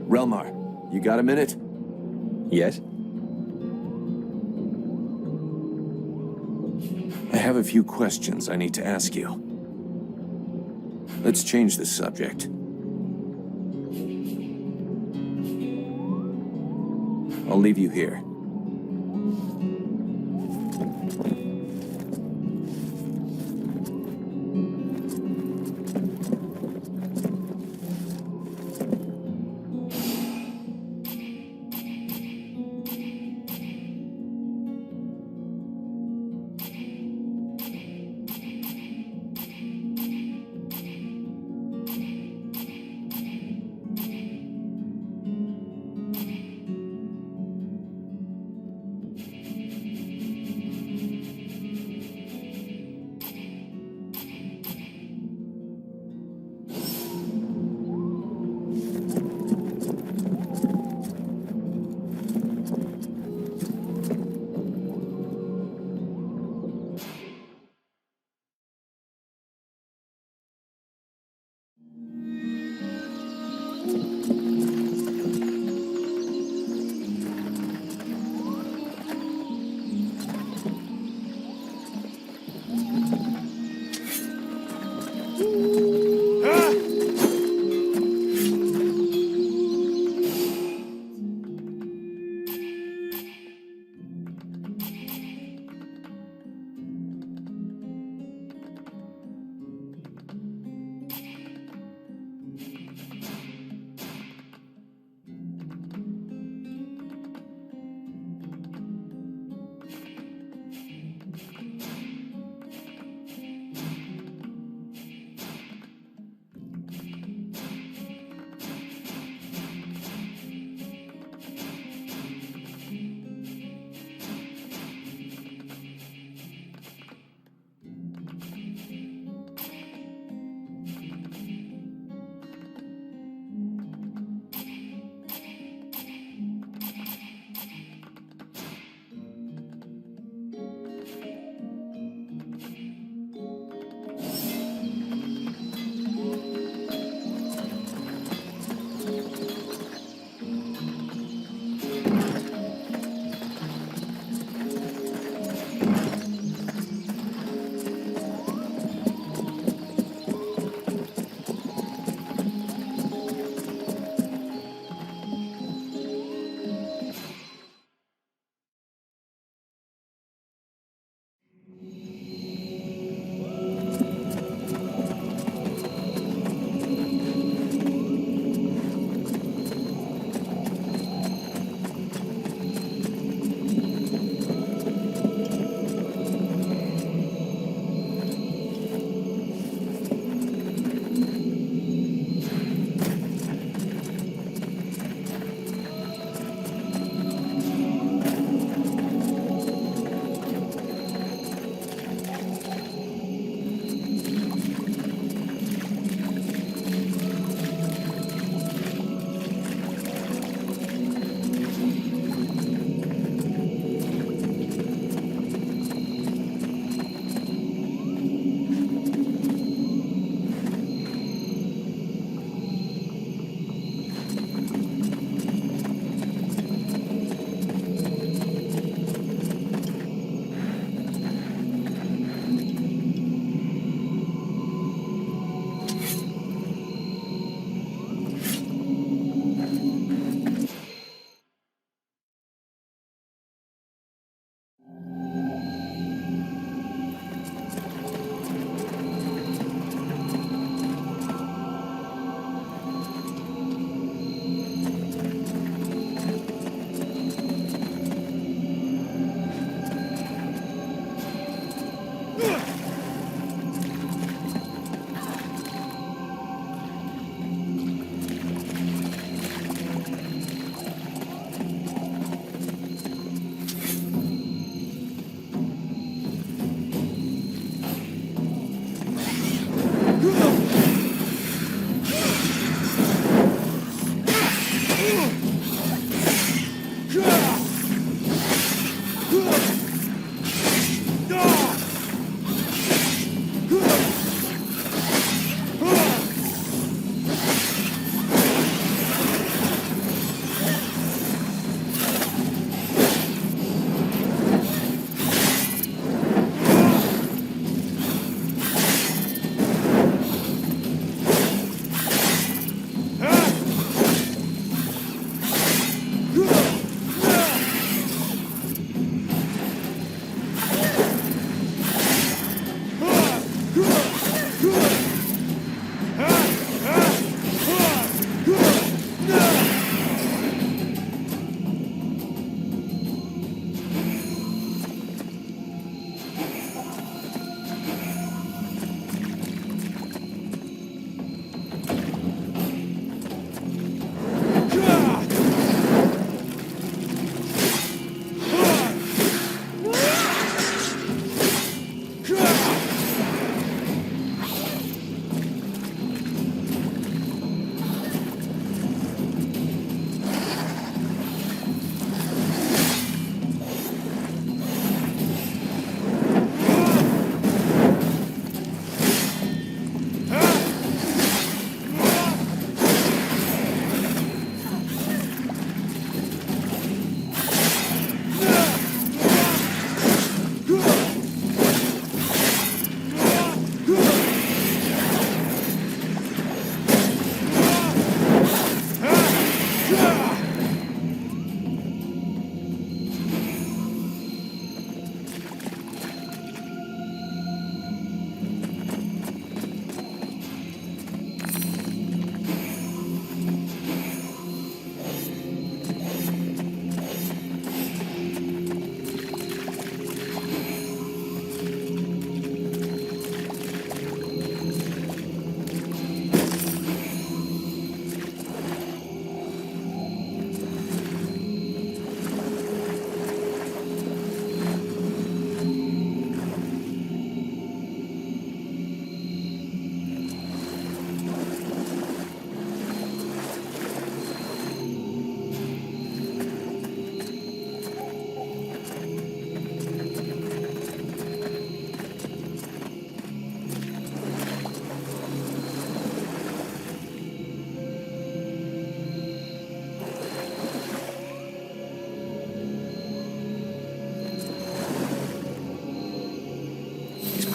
Relmar, you got a minute? Yes? I have a few questions I need to ask you. Let's change the subject. I'll leave you here.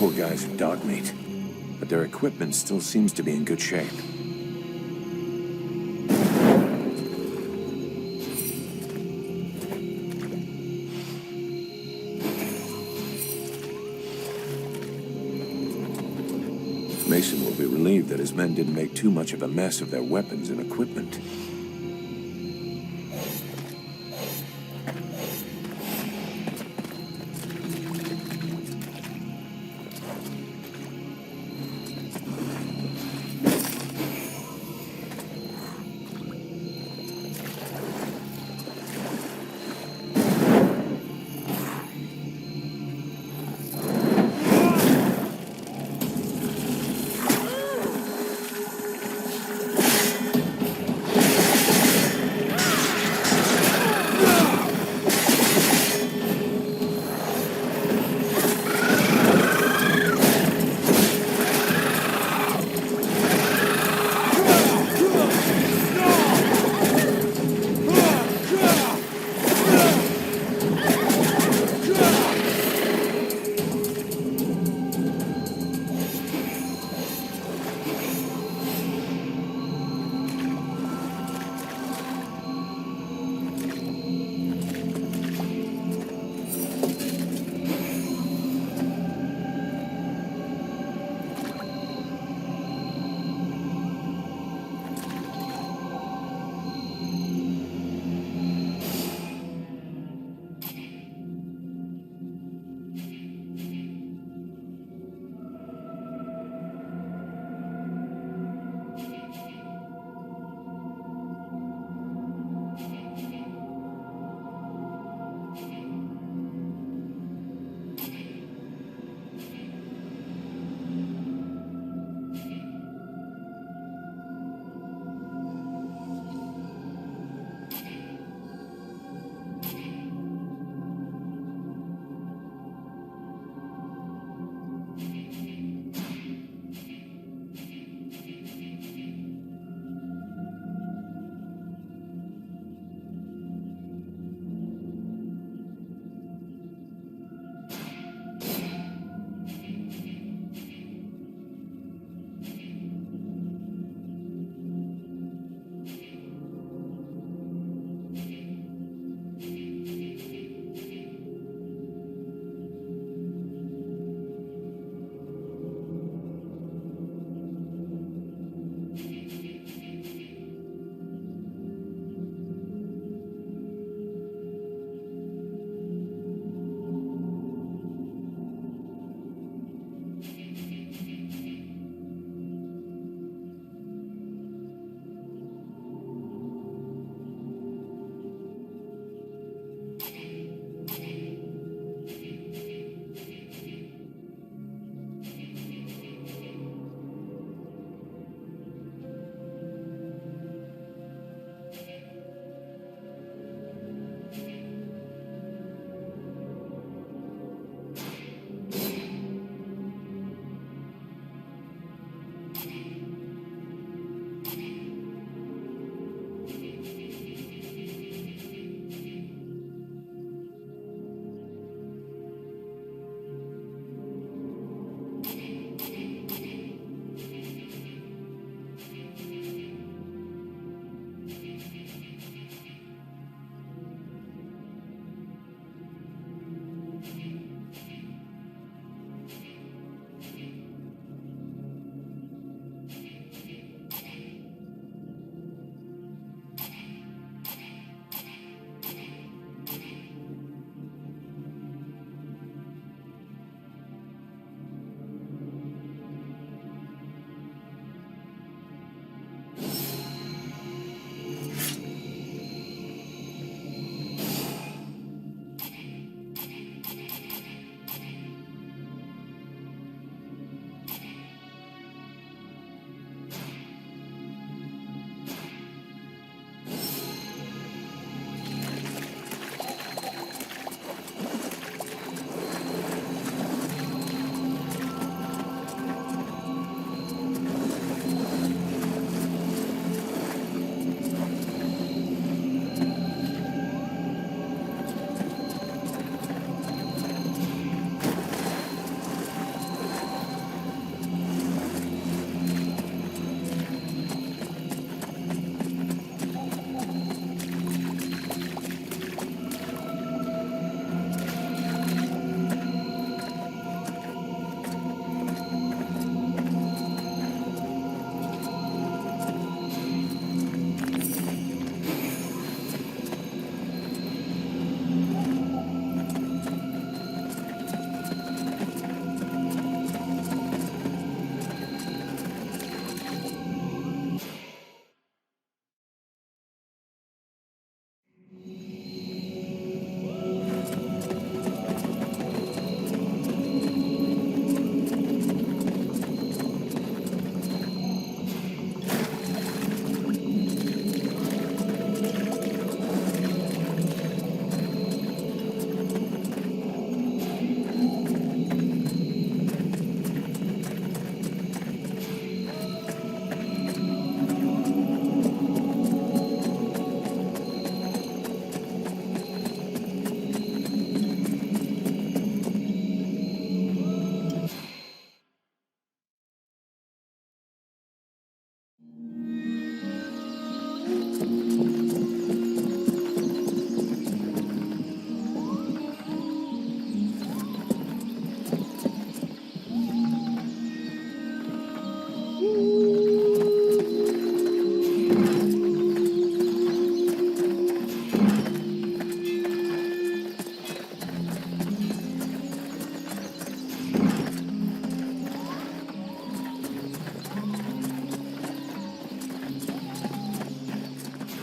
poor guys are dog meat, but their equipment still seems to be in good shape. Mason will be relieved that his men didn't make too much of a mess of their weapons and equipment.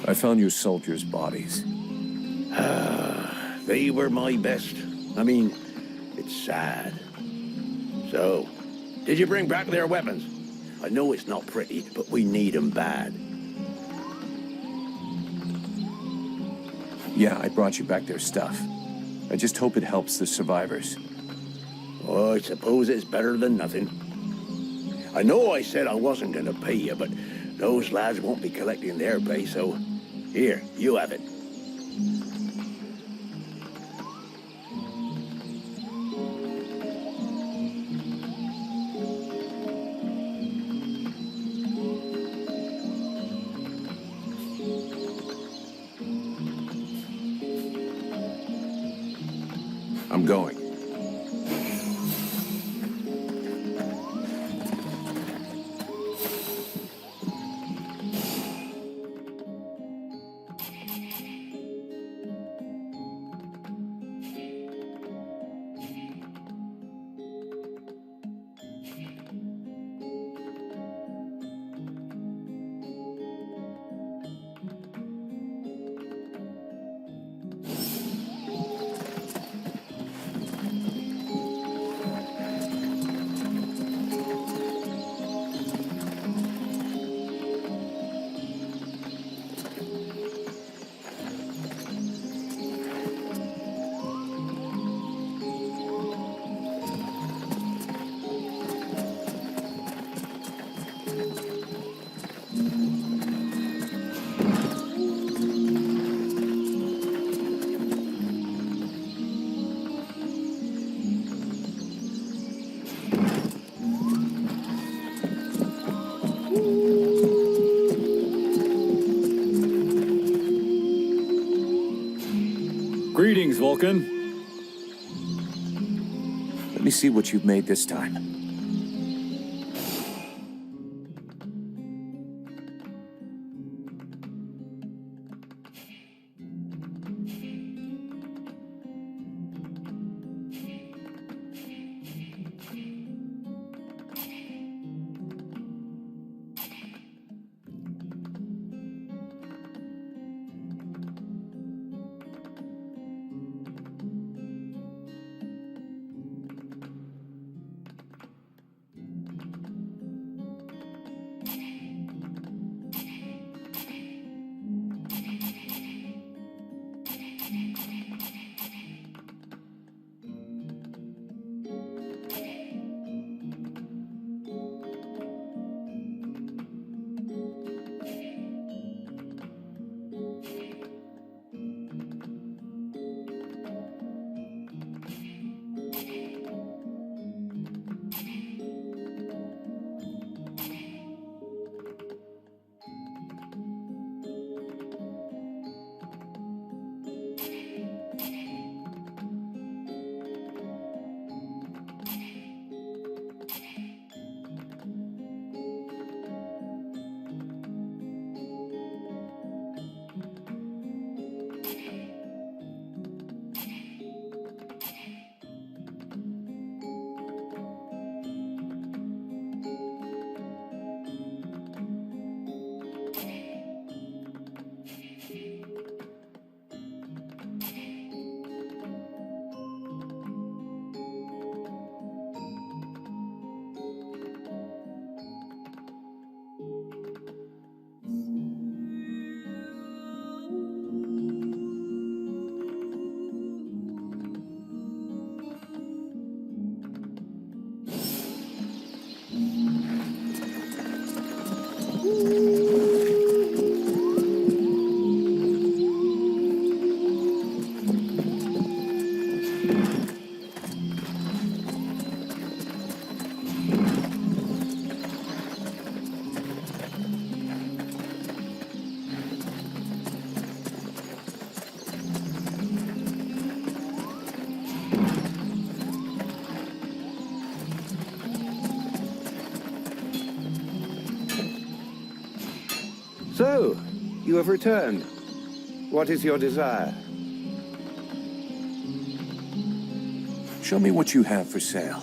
I found your soldiers' bodies. They were my best. I mean, it's sad. So, did you bring back their weapons? I know it's not pretty, but we need them bad. Yeah, I brought you back their stuff. I just hope it helps the survivors. Oh, I suppose it's better than nothing. I know I said I wasn't gonna pay you, but those lads won't be collecting their pay, so here, you have it. I'm going. Greetings, Vulcan. Let me see what you've made this time. So, you have returned. What is your desire? Show me what you have for sale.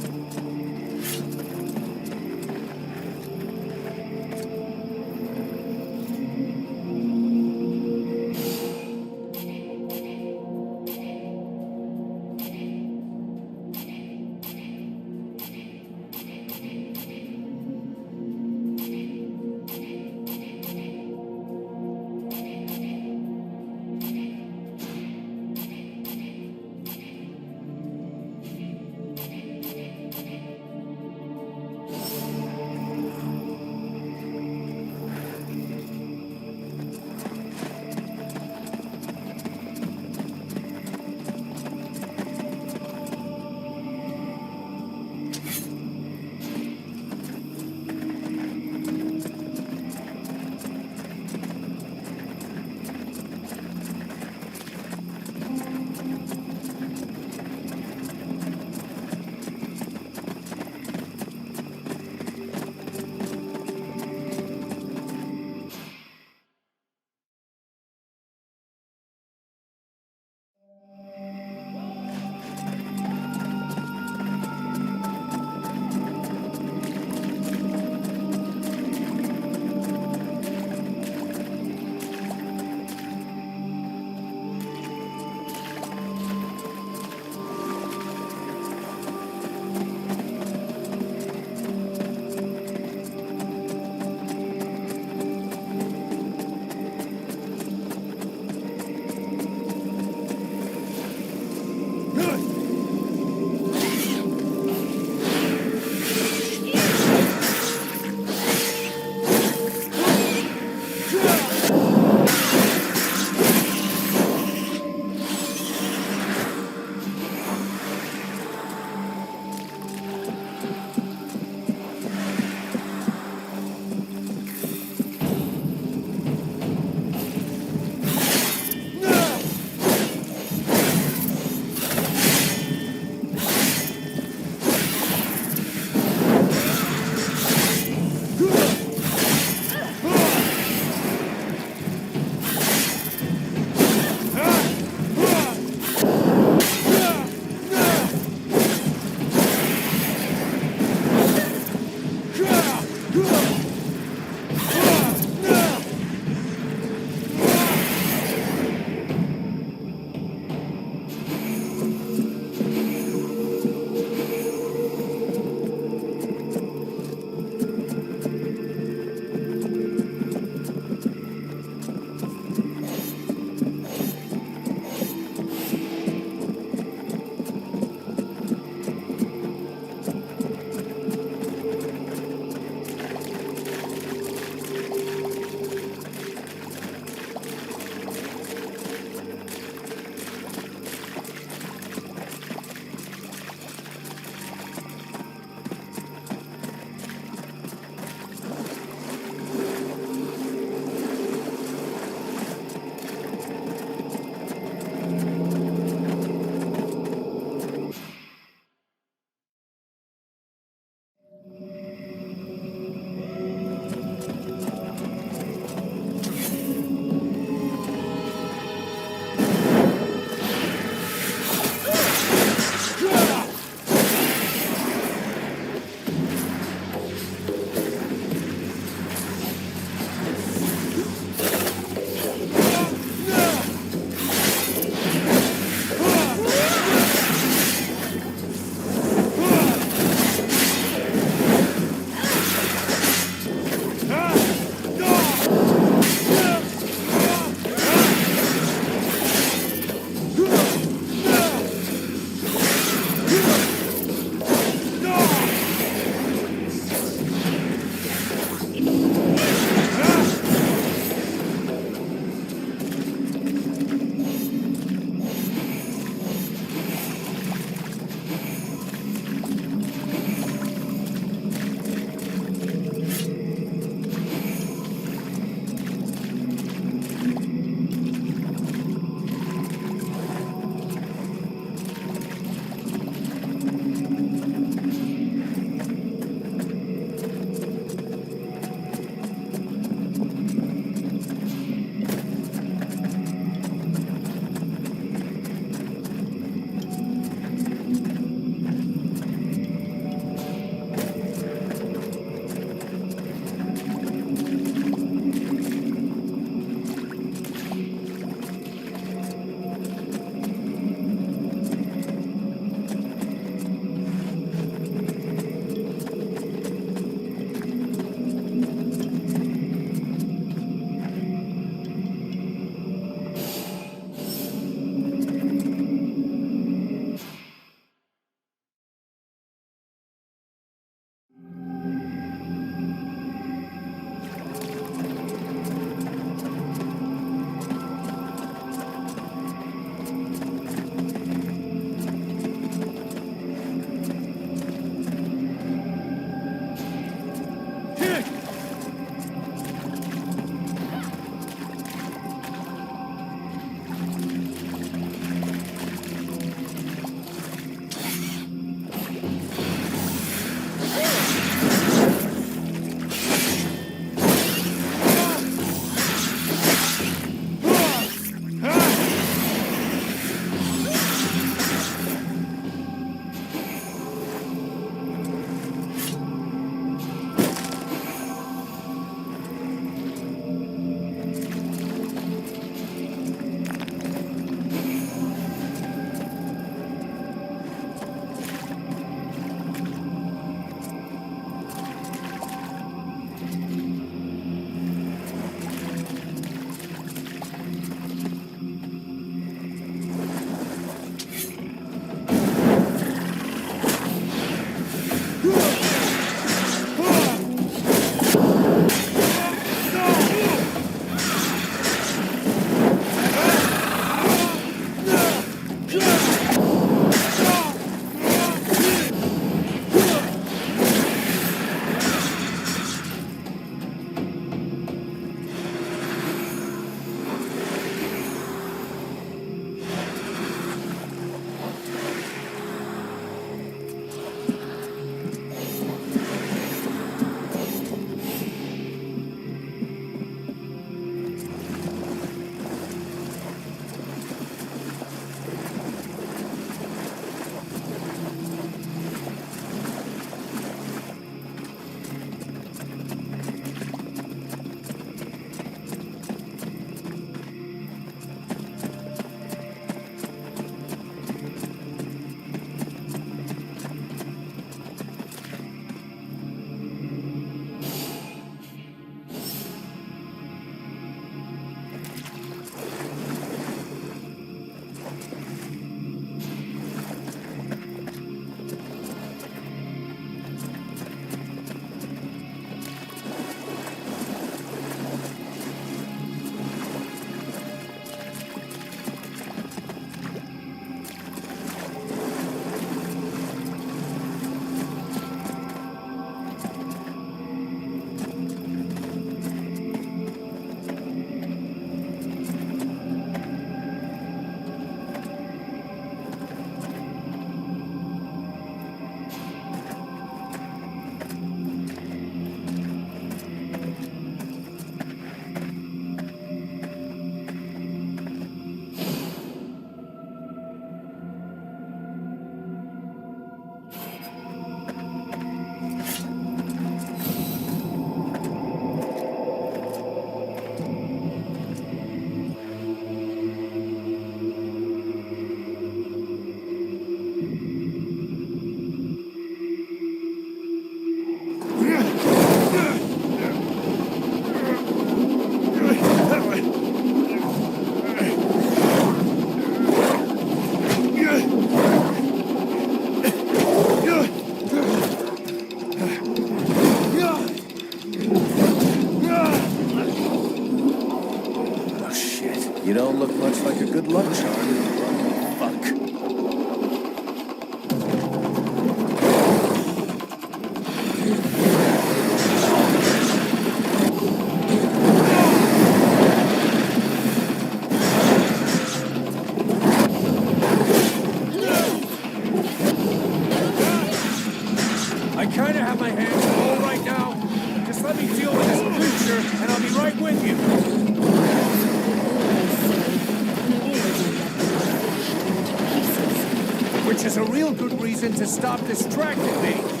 which is a real good reason to stop distracting me.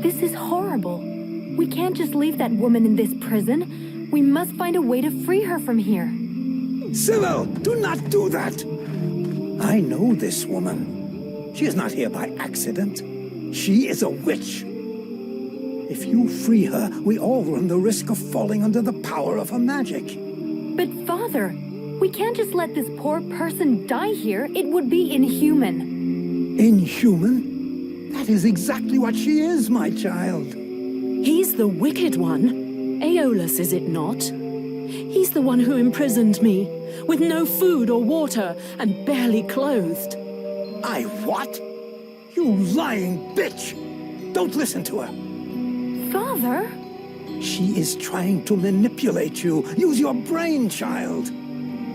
This is horrible. We can't just leave that woman in this prison. We must find a way to free her from here. Sybil, do not do that! I know this woman. She is not here by accident. She is a witch. If you free her, we all run the risk of falling under the power of her magic. But Father, we can't just let this poor person die here. It would be inhuman. Inhuman? That is exactly what she is, my child. He's the wicked one. Aeolus, is it not? He's the one who imprisoned me, with no food or water, and barely clothed. I what? You lying bitch! Don't listen to her. Father? She is trying to manipulate you. Use your brain, child.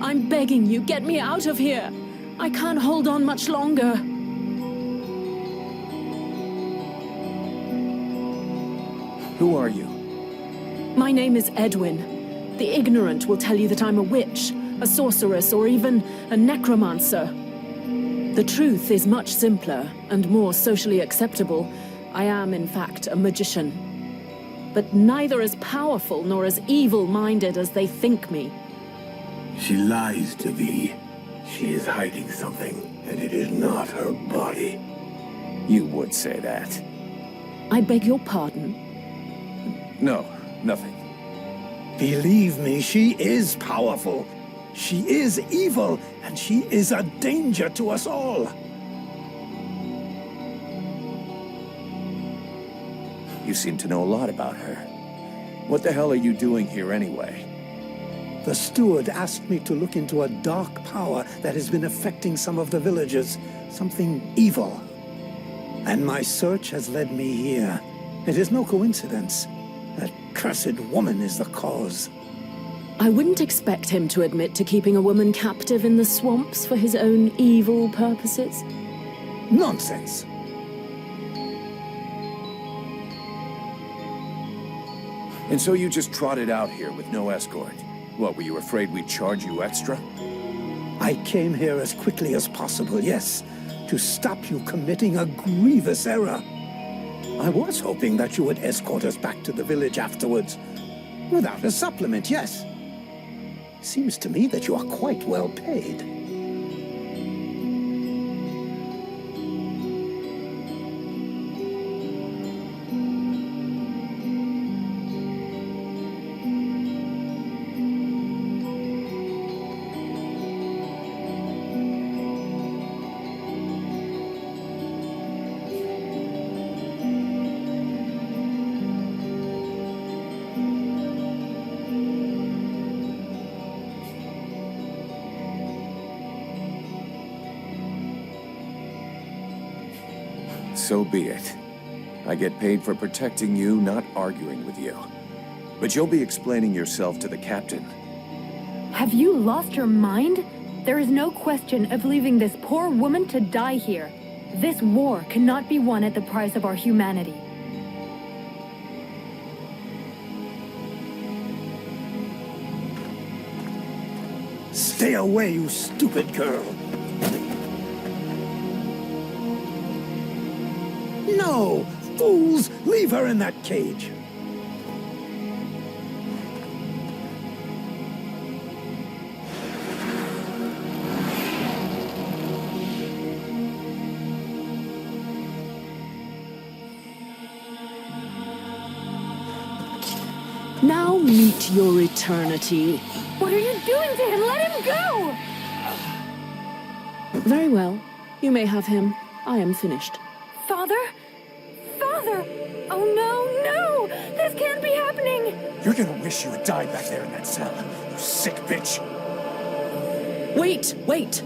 I'm begging you, get me out of here. I can't hold on much longer. Who are you? My name is Edwin. The ignorant will tell you that I'm a witch, a sorceress, or even a necromancer. The truth is much simpler and more socially acceptable. I am, in fact, a magician. But neither as powerful nor as evil-minded as they think me. She lies to thee. She is hiding something, and it is not her body. You would say that. I beg your pardon. No, nothing. Believe me, she is powerful. She is evil, and she is a danger to us all. You seem to know a lot about her. What the hell are you doing here anyway? The steward asked me to look into a dark power that has been affecting some of the villagers. Something evil. And my search has led me here. It is no coincidence. That cursed woman is the cause. I wouldn't expect him to admit to keeping a woman captive in the swamps for his own evil purposes. Nonsense. And so you just trotted out here with no escort? What, were you afraid we'd charge you extra? I came here as quickly as possible, yes, to stop you committing a grievous error. I was hoping that you would escort us back to the village afterwards. Without a supplement, yes. Seems to me that you are quite well paid. So be it. I get paid for protecting you, not arguing with you. But you'll be explaining yourself to the captain. Have you lost your mind? There is no question of leaving this poor woman to die here. This war cannot be won at the price of our humanity. Stay away, you stupid girl. No! Fools! Leave her in that cage! Now meet your eternity. What are you doing to him? Let him go! Very well. You may have him. I am finished. Father? Father! Oh no, no! This can't be happening! You're gonna wish you had died back there in that cell, you sick bitch. Wait, wait!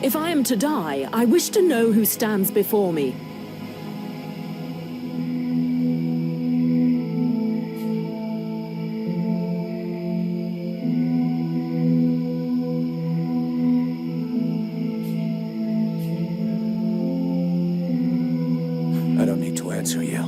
If I am to die, I wish to know who stands before me. I don't need to answer you.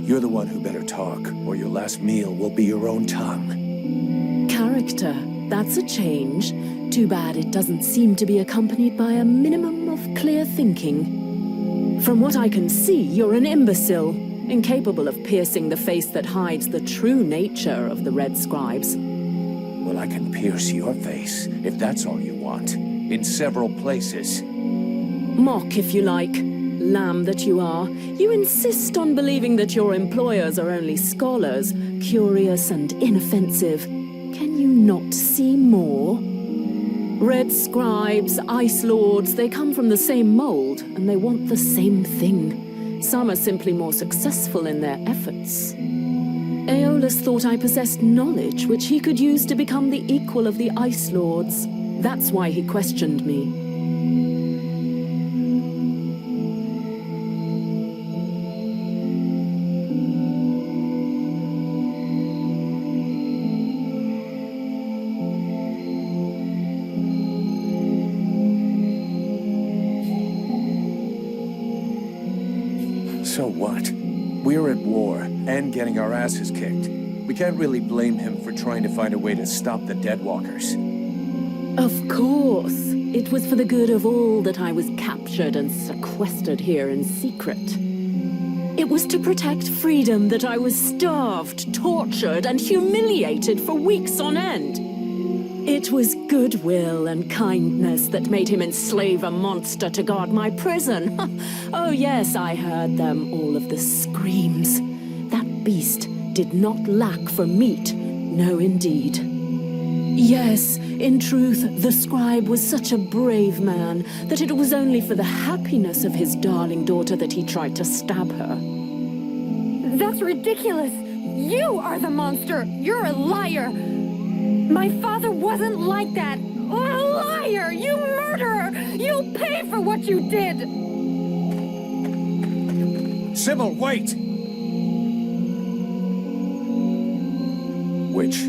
You're the one who better talk, or your last meal will be your own tongue. Character. That's a change. Too bad it doesn't seem to be accompanied by a minimum of clear thinking. From what I can see, you're an imbecile, incapable of piercing the face that hides the true nature of the Red Scribes. Well, I can pierce your face, if that's all you want, in several places. Mock, if you like. Lamb that you are. You insist on believing that your employers are only scholars, curious and inoffensive. Can you not see more? Red Scribes, Ice Lords, they come from the same mold, and they want the same thing. Some are simply more successful in their efforts. Aeolus thought I possessed knowledge which he could use to become the equal of the Ice Lords. That's why he questioned me. So what? We're at war, and getting our asses kicked. We can't really blame him for trying to find a way to stop the Deadwalkers. Of course. It was for the good of all that I was captured and sequestered here in secret. It was to protect freedom that I was starved, tortured, and humiliated for weeks on end. It was goodwill and kindness that made him enslave a monster to guard my prison. Oh yes, I heard them, all of the screams. That beast did not lack for meat. No, indeed. Yes, in truth, the scribe was such a brave man that it was only for the happiness of his darling daughter that he tried to stab her. That's ridiculous! You are the monster! You're a liar! My father wasn't like that! A liar! You murderer! You'll pay for what you did! Sybil, wait! Witch,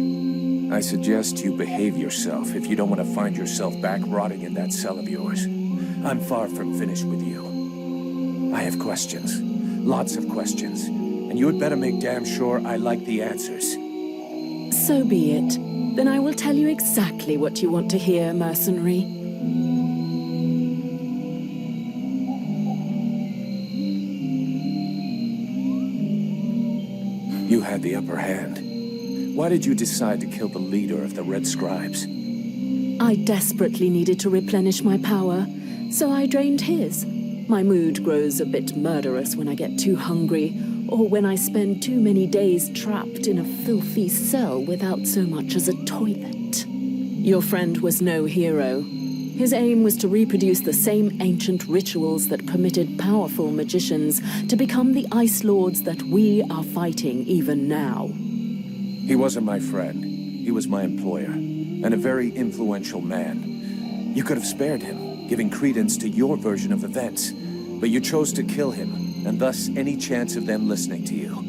I suggest you behave yourself if you don't want to find yourself back rotting in that cell of yours. I'm far from finished with you. I have questions. Lots of questions. And you had better make damn sure I like the answers. So be it. Then I will tell you exactly what you want to hear, mercenary. You had the upper hand. Why did you decide to kill the leader of the Red Scribes? I desperately needed to replenish my power, so I drained his. My mood grows a bit murderous when I get too hungry, or when I spend too many days trapped in a filthy cell without so much as a toilet. Your friend was no hero. His aim was to reproduce the same ancient rituals that permitted powerful magicians to become the Ice Lords that we are fighting even now. He wasn't my friend. He was my employer, and a very influential man. You could have spared him, giving credence to your version of events, but you chose to kill him, and thus any chance of them listening to you.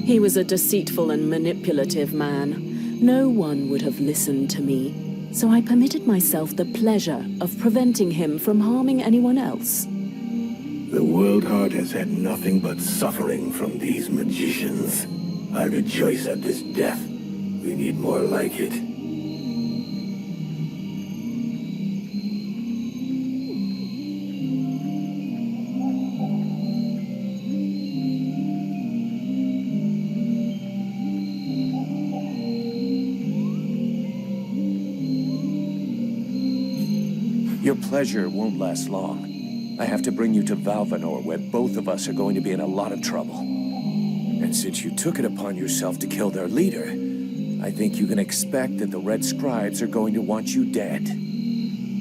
He was a deceitful and manipulative man. No one would have listened to me, so I permitted myself the pleasure of preventing him from harming anyone else. The World Heart has had nothing but suffering from these magicians. I rejoice at this death. We need more like it. Your pleasure won't last long. I have to bring you to Valvanor, where both of us are going to be in a lot of trouble. And since you took it upon yourself to kill their leader, I think you can expect that the Red Scribes are going to want you dead.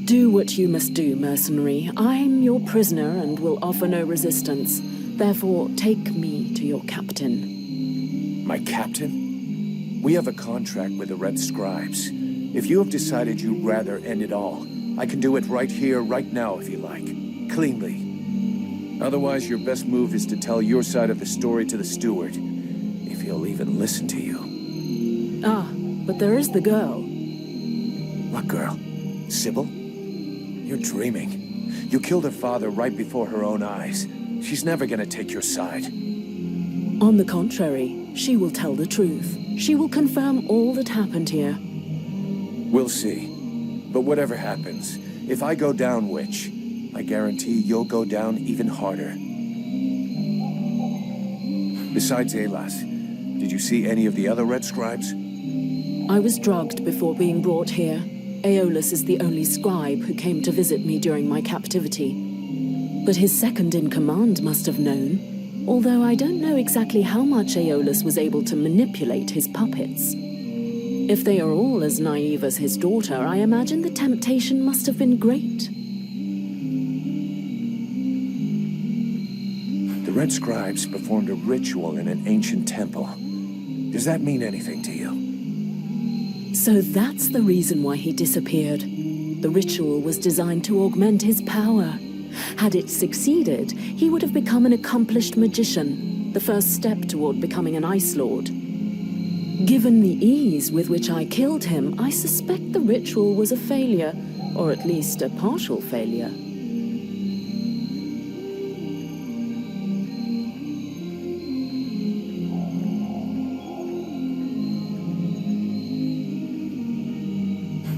Do what you must do, mercenary. I'm your prisoner and will offer no resistance. Therefore, take me to your captain. My captain? We have a contract with the Red Scribes. If you have decided you'd rather end it all, I can do it right here, right now, if you like. Cleanly. Otherwise, your best move is to tell your side of the story to the steward, if he'll even listen to you. Ah, but there is the girl. What girl? Sybil? You're dreaming. You killed her father right before her own eyes. She's never gonna take your side. On the contrary, she will tell the truth. She will confirm all that happened here. We'll see. But whatever happens, if I go down, Witch, I guarantee you'll go down even harder. Besides Alas, did you see any of the other Red Scribes? I was drugged before being brought here. Aeolus is the only scribe who came to visit me during my captivity. But his second-in-command must have known, although I don't know exactly how much Aeolus was able to manipulate his puppets. If they are all as naive as his daughter, I imagine the temptation must have been great. The Red Scribes performed a ritual in an ancient temple. Does that mean anything to you? So that's the reason why he disappeared. The ritual was designed to augment his power. Had it succeeded, he would have become an accomplished magician, the first step toward becoming an Ice Lord. Given the ease with which I killed him, I suspect the ritual was a failure, or at least a partial failure.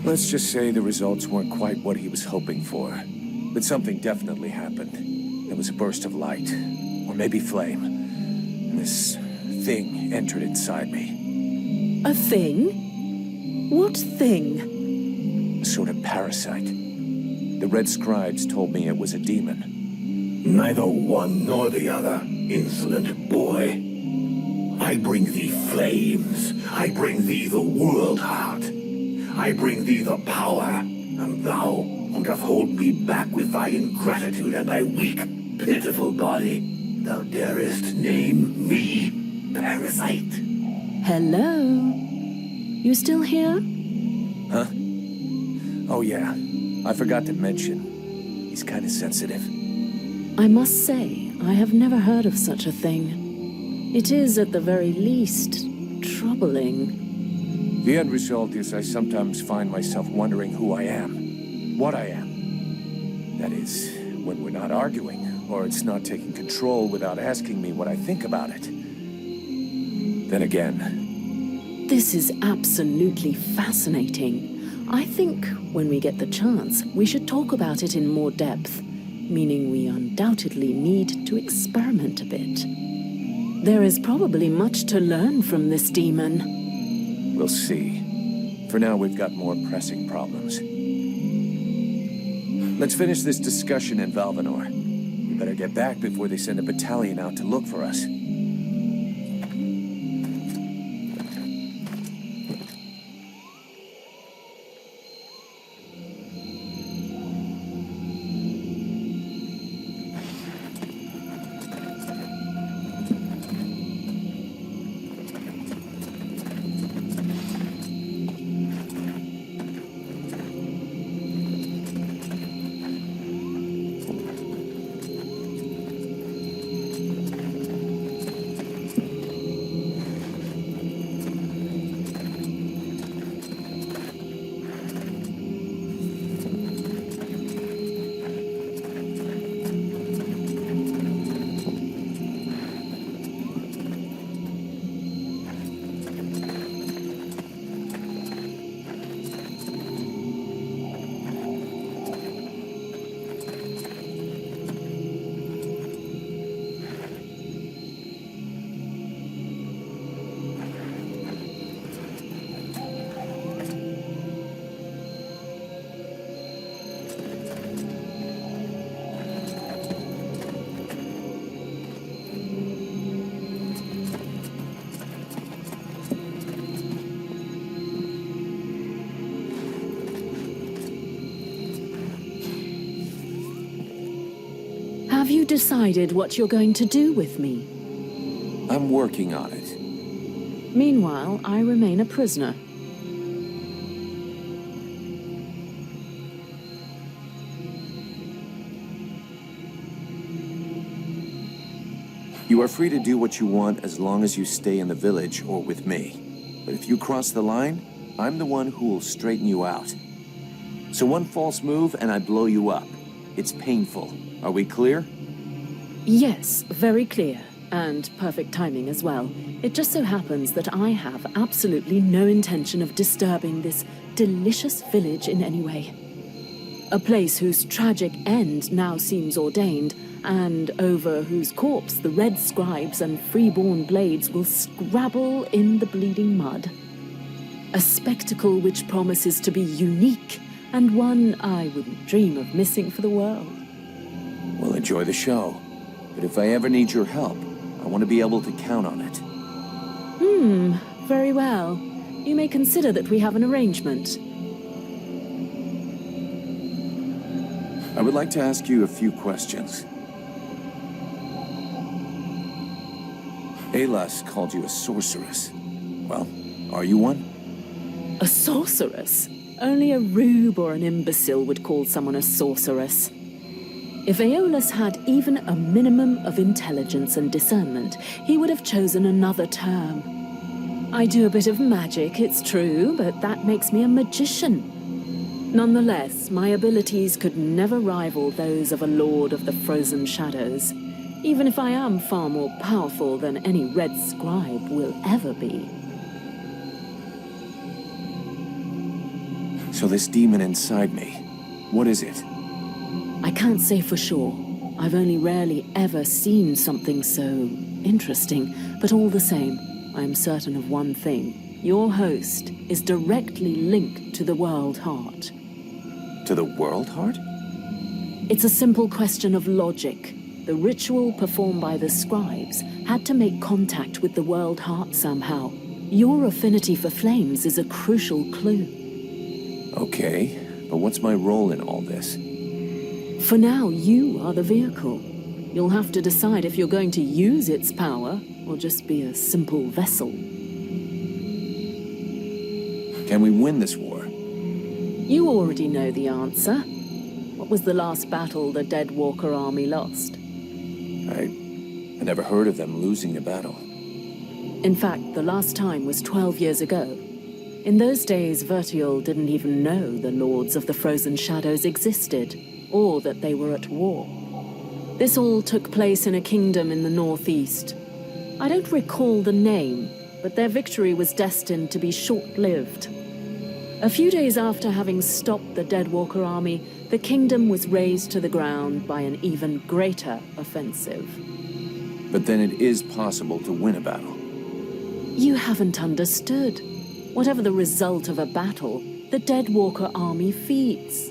Let's just say the results weren't quite what he was hoping for. But something definitely happened. There was a burst of light, or maybe flame. And this thing entered inside me. A thing? What thing? sort of parasite. The Red Scribes told me it was a demon. Neither one nor the other, insolent boy. I bring thee flames. I bring thee the world heart. I bring thee the power, and thou doth hold me back with thy ingratitude and thy weak, pitiful body. Thou darest name me parasite. Hello? You still here? Huh? Oh yeah, I forgot to mention. He's kind of sensitive. I must say, I have never heard of such a thing. It is, at the very least, troubling. The end result is I sometimes find myself wondering who I am. What I am. That is, when we're not arguing, or it's not taking control without asking me what I think about it. Then again... This is absolutely fascinating. I think, when we get the chance, we should talk about it in more depth. Meaning we undoubtedly need to experiment a bit. There is probably much to learn from this demon. We'll see. For now, we've got more pressing problems. Let's finish this discussion in Valvanor. We better get back before they send a battalion out to look for us. Have you decided what you're going to do with me? I'm working on it. Meanwhile, I remain a prisoner. You are free to do what you want as long as you stay in the village or with me. But if you cross the line, I'm the one who will straighten you out. So one false move and I blow you up. It's painful. Are we clear? Yes, very clear. And perfect timing as well. It just so happens that I have absolutely no intention of disturbing this delicious village in any way. A place whose tragic end now seems ordained, and over whose corpse the Red Scribes and freeborn blades will scrabble in the bleeding mud. A spectacle which promises to be unique, and one I wouldn't dream of missing for the world. Well, enjoy the show. But if I ever need your help, I want to be able to count on it. Very well. You may consider that we have an arrangement. I would like to ask you a few questions. Alas called you a sorceress. Well, are you one? A sorceress? Only a rube or an imbecile would call someone a sorceress. If Aeolus had even a minimum of intelligence and discernment, he would have chosen another term. I do a bit of magic, it's true, but that makes me a magician. Nonetheless, my abilities could never rival those of a Lord of the Frozen Shadows, even if I am far more powerful than any Red Scribe will ever be. So this demon inside me, what is it? I can't say for sure. I've only rarely ever seen something so interesting, but all the same, I am certain of one thing. Your host is directly linked to the World Heart. To the World Heart? It's a simple question of logic. The ritual performed by the scribes had to make contact with the World Heart somehow. Your affinity for flames is a crucial clue. Okay, but what's my role in all this? For now, you are the vehicle. You'll have to decide if you're going to use its power or just be a simple vessel. Can we win this war? You already know the answer. What was the last battle the Dead Walker army lost? I never heard of them losing a battle. In fact, the last time was 12 years ago. In those days, Vertiol didn't even know the Lords of the Frozen Shadows existed, or that they were at war. This all took place in a kingdom in the northeast. I don't recall the name, but their victory was destined to be short-lived. A few days after having stopped the Dead Walker army, the kingdom was razed to the ground by an even greater offensive. But then it is possible to win a battle. You haven't understood. Whatever the result of a battle, the Dead Walker army feeds.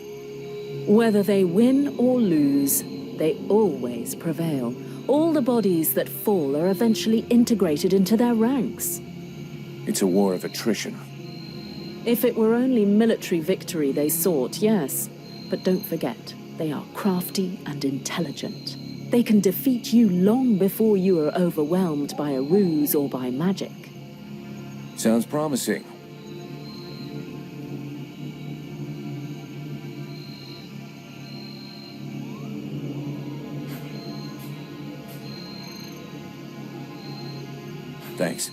Whether they win or lose, they always prevail. All the bodies that fall are eventually integrated into their ranks. It's a war of attrition. If it were only military victory they sought, yes. But don't forget, they are crafty and intelligent. They can defeat you long before you are overwhelmed by a ruse or by magic. Sounds promising. Thanks.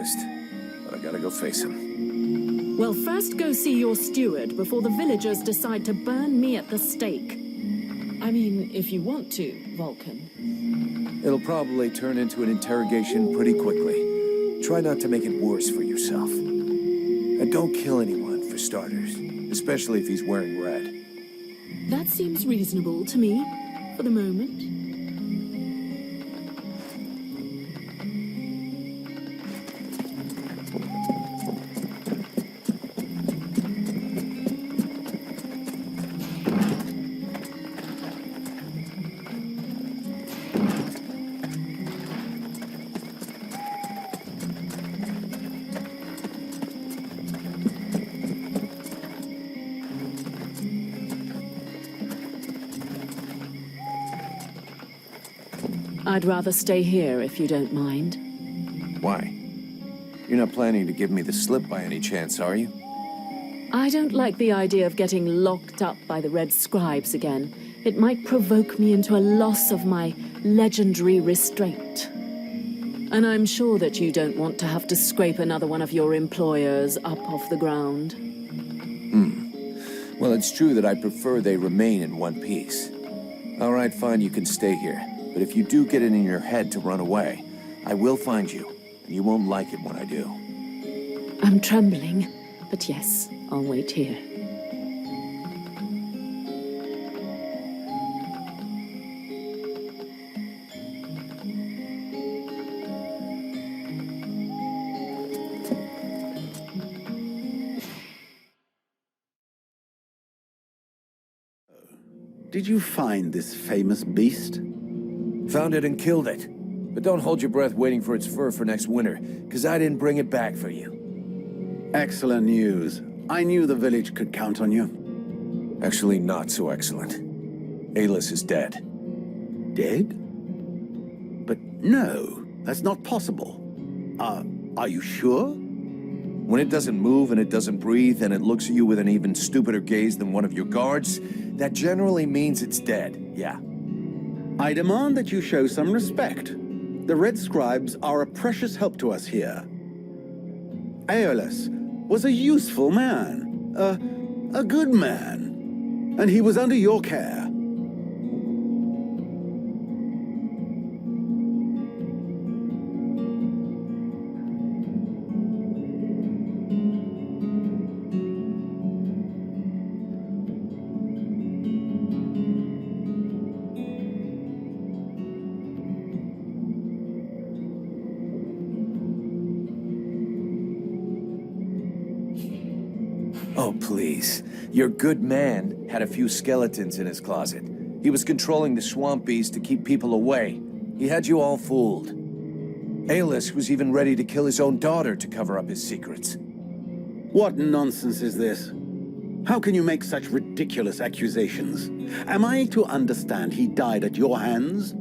list. But I gotta go face him. Well, first go see your steward before the villagers decide to burn me at the stake. I mean, if you want to, Vulcan. It'll probably turn into an interrogation pretty quickly. Try not to make it worse for yourself. And don't kill anyone, for starters. Especially if he's wearing red. That seems reasonable to me, for the moment. I'd rather stay here if you don't mind. Why? You're not planning to give me the slip by any chance, are you? I don't like the idea of getting locked up by the Red Scribes again. It might provoke me into a loss of my legendary restraint. And I'm sure that you don't want to have to scrape another one of your employers up off the ground. Well, it's true that I prefer they remain in one piece. All right, fine, you can stay here. But if you do get it in your head to run away, I will find you, and you won't like it when I do. I'm trembling, but yes, I'll wait here. Did you find this famous beast? Found it and killed it. But don't hold your breath waiting for its fur for next winter, because I didn't bring it back for you. Excellent news. I knew the village could count on you. Actually, not so excellent. Alis is dead. Dead? But no, that's not possible. Are you sure? When it doesn't move and it doesn't breathe and it looks at you with an even stupider gaze than one of your guards, that generally means it's dead, yeah. I demand that you show some respect. The Red Scribes are a precious help to us here. Aeolus was a useful man, a good man, and he was under your care. Oh, please. Your good man had a few skeletons in his closet. He was controlling the swamp beast to keep people away. He had you all fooled. Aeolus was even ready to kill his own daughter to cover up his secrets. What nonsense is this? How can you make such ridiculous accusations? Am I to understand he died at your hands?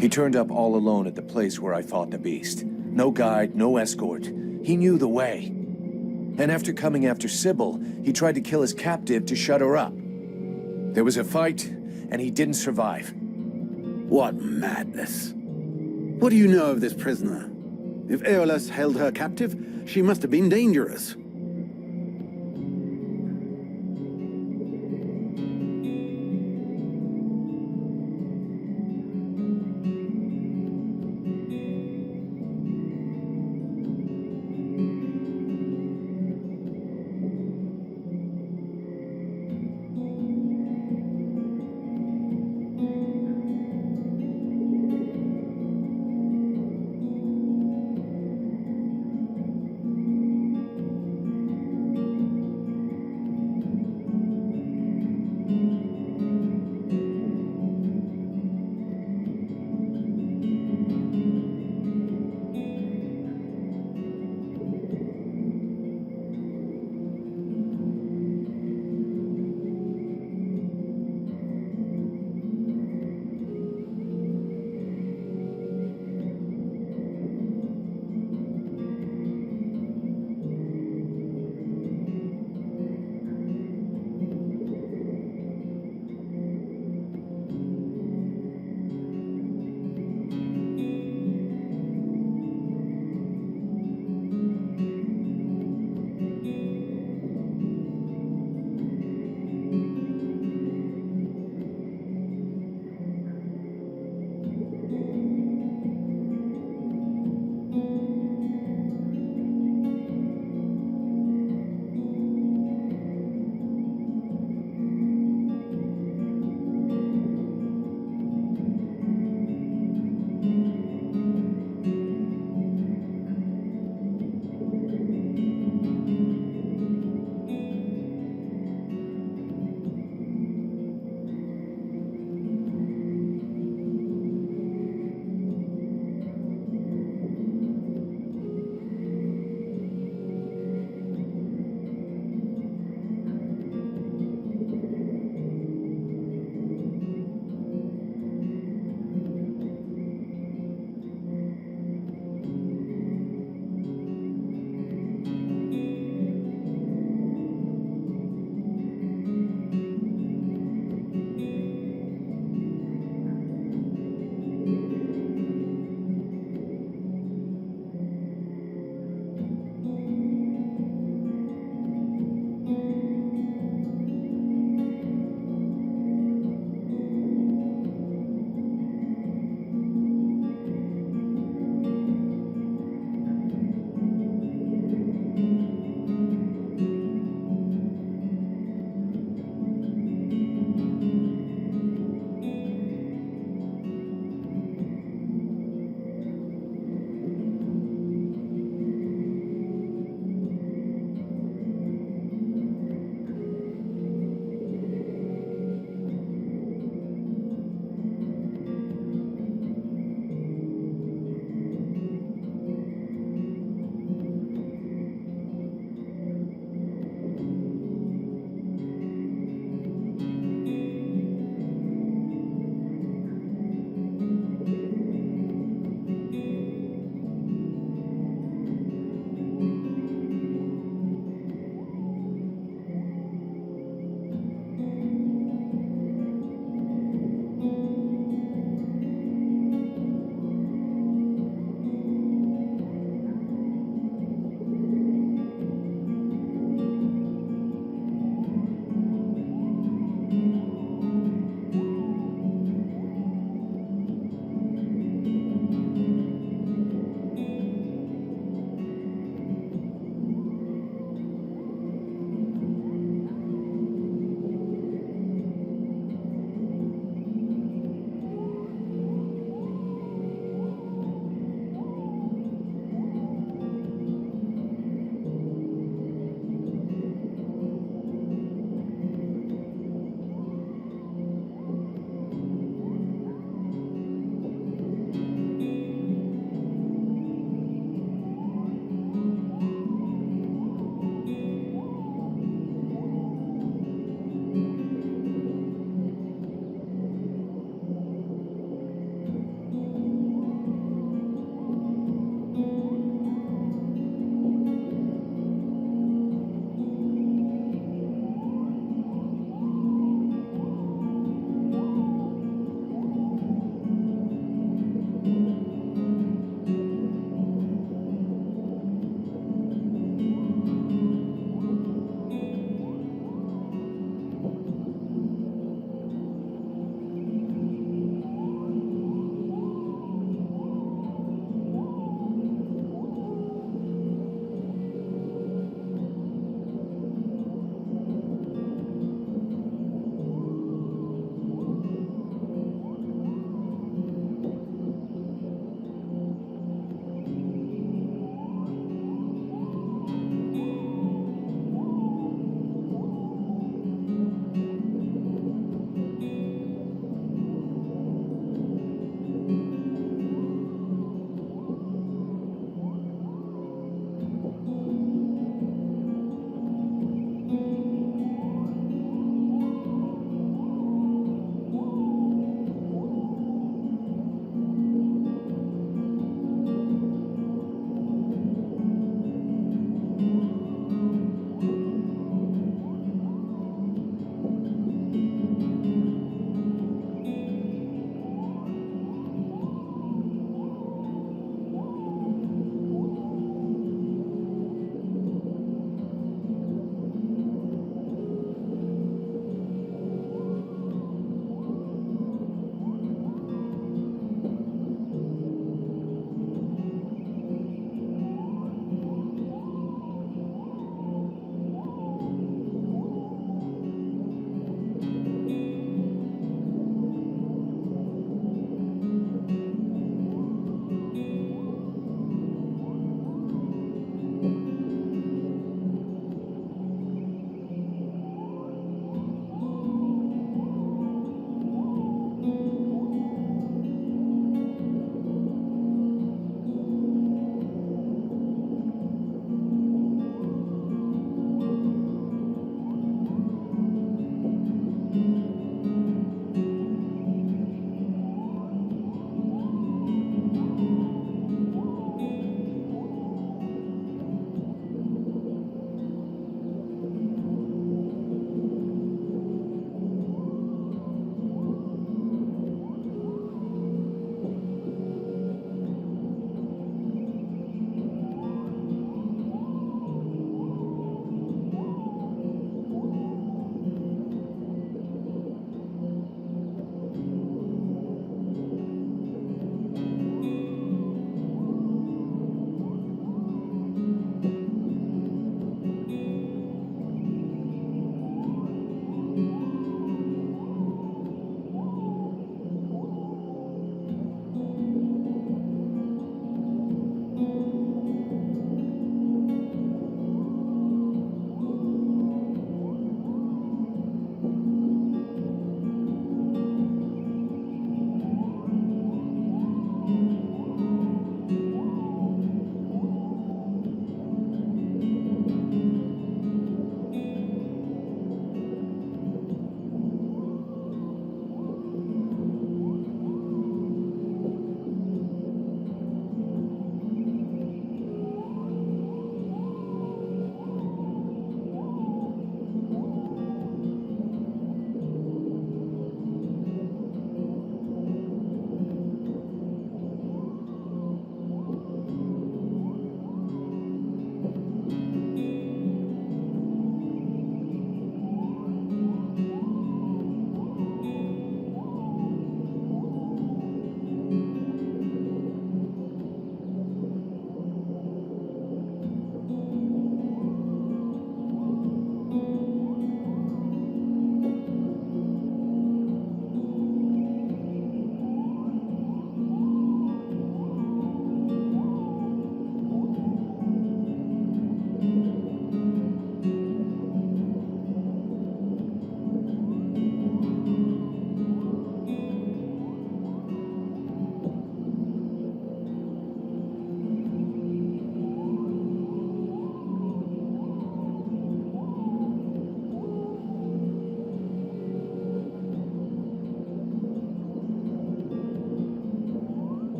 He turned up all alone at the place where I fought the beast. No guide, no escort. He knew the way. And after coming after Sybil, he tried to kill his captive to shut her up. There was a fight, and he didn't survive. What madness. What do you know of this prisoner? If Aeolus held her captive, she must have been dangerous.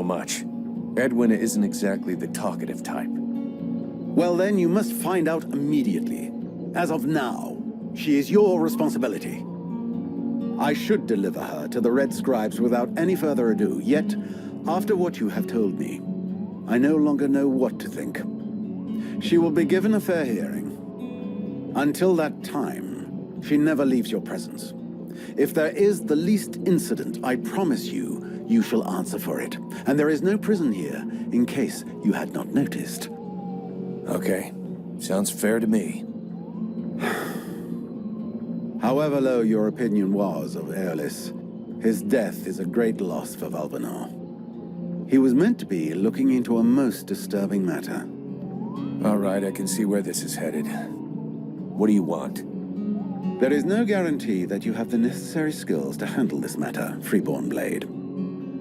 much. Edwin isn't exactly the talkative type. Well, then you must find out immediately. As of now, she is your responsibility. I should deliver her to the Red Scribes without any further ado, yet, after what you have told me, I no longer know what to think. She will be given a fair hearing. Until that time, she never leaves your presence. If there is the least incident, I promise you, you shall answer for it. And there is no prison here, in case you had not noticed. Okay. Sounds fair to me. However low your opinion was of Aeolus, his death is a great loss for Valvanor. He was meant to be looking into a most disturbing matter. All right, I can see where this is headed. What do you want? There is no guarantee that you have the necessary skills to handle this matter, Freeborn Blade.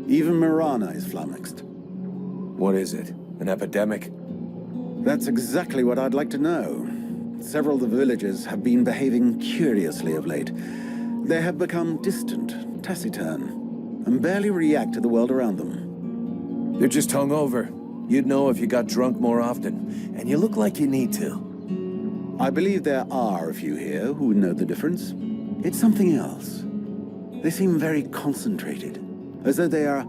Even Mirana is flummoxed. What is it? An epidemic? That's exactly what I'd like to know. Several of the villagers have been behaving curiously of late. They have become distant, taciturn, and barely react to the world around them. They're just hungover. You'd know if you got drunk more often, and you look like you need to. I believe there are a few here who know the difference. It's something else. They seem very concentrated, as though they are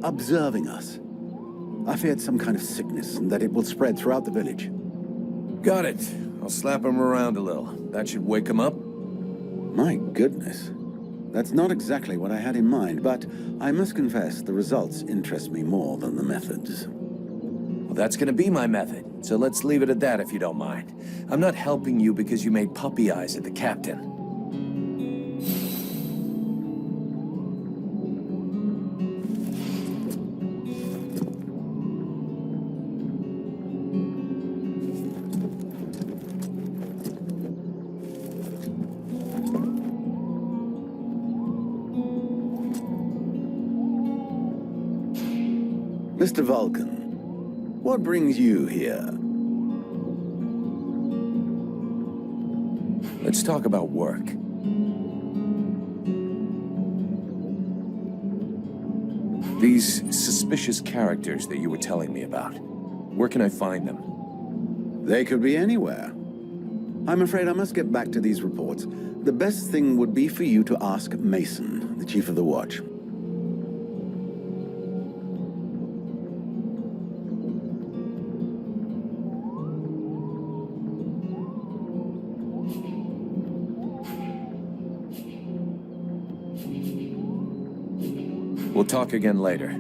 observing us. I feared some kind of sickness and that it will spread throughout the village. Got it. I'll slap him around a little. That should wake him up. My goodness. That's not exactly what I had in mind, but I must confess the results interest me more than the methods. Well, that's gonna be my method, so let's leave it at that if you don't mind. I'm not helping you because you made puppy eyes at the captain. Mr. Vulcan, what brings you here? Let's talk about work. These suspicious characters that you were telling me about, where can I find them? They could be anywhere. I'm afraid I must get back to these reports. The best thing would be for you to ask Mason, the chief of the watch. We'll talk again later.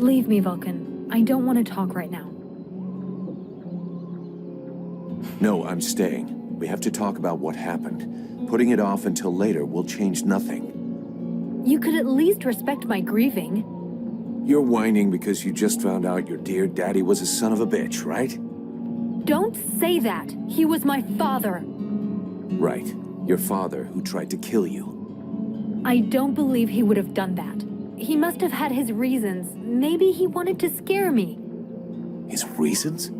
Leave me, Vulcan. I don't want to talk right now. No, I'm staying. We have to talk about what happened. Putting it off until later will change nothing. You could at least respect my grieving. You're whining because you just found out your dear daddy was a son of a bitch, right? Don't say that. He was my father. Right. Your father who tried to kill you. I don't believe he would have done that. He must have had his reasons. Maybe he wanted to scare me. His reasons?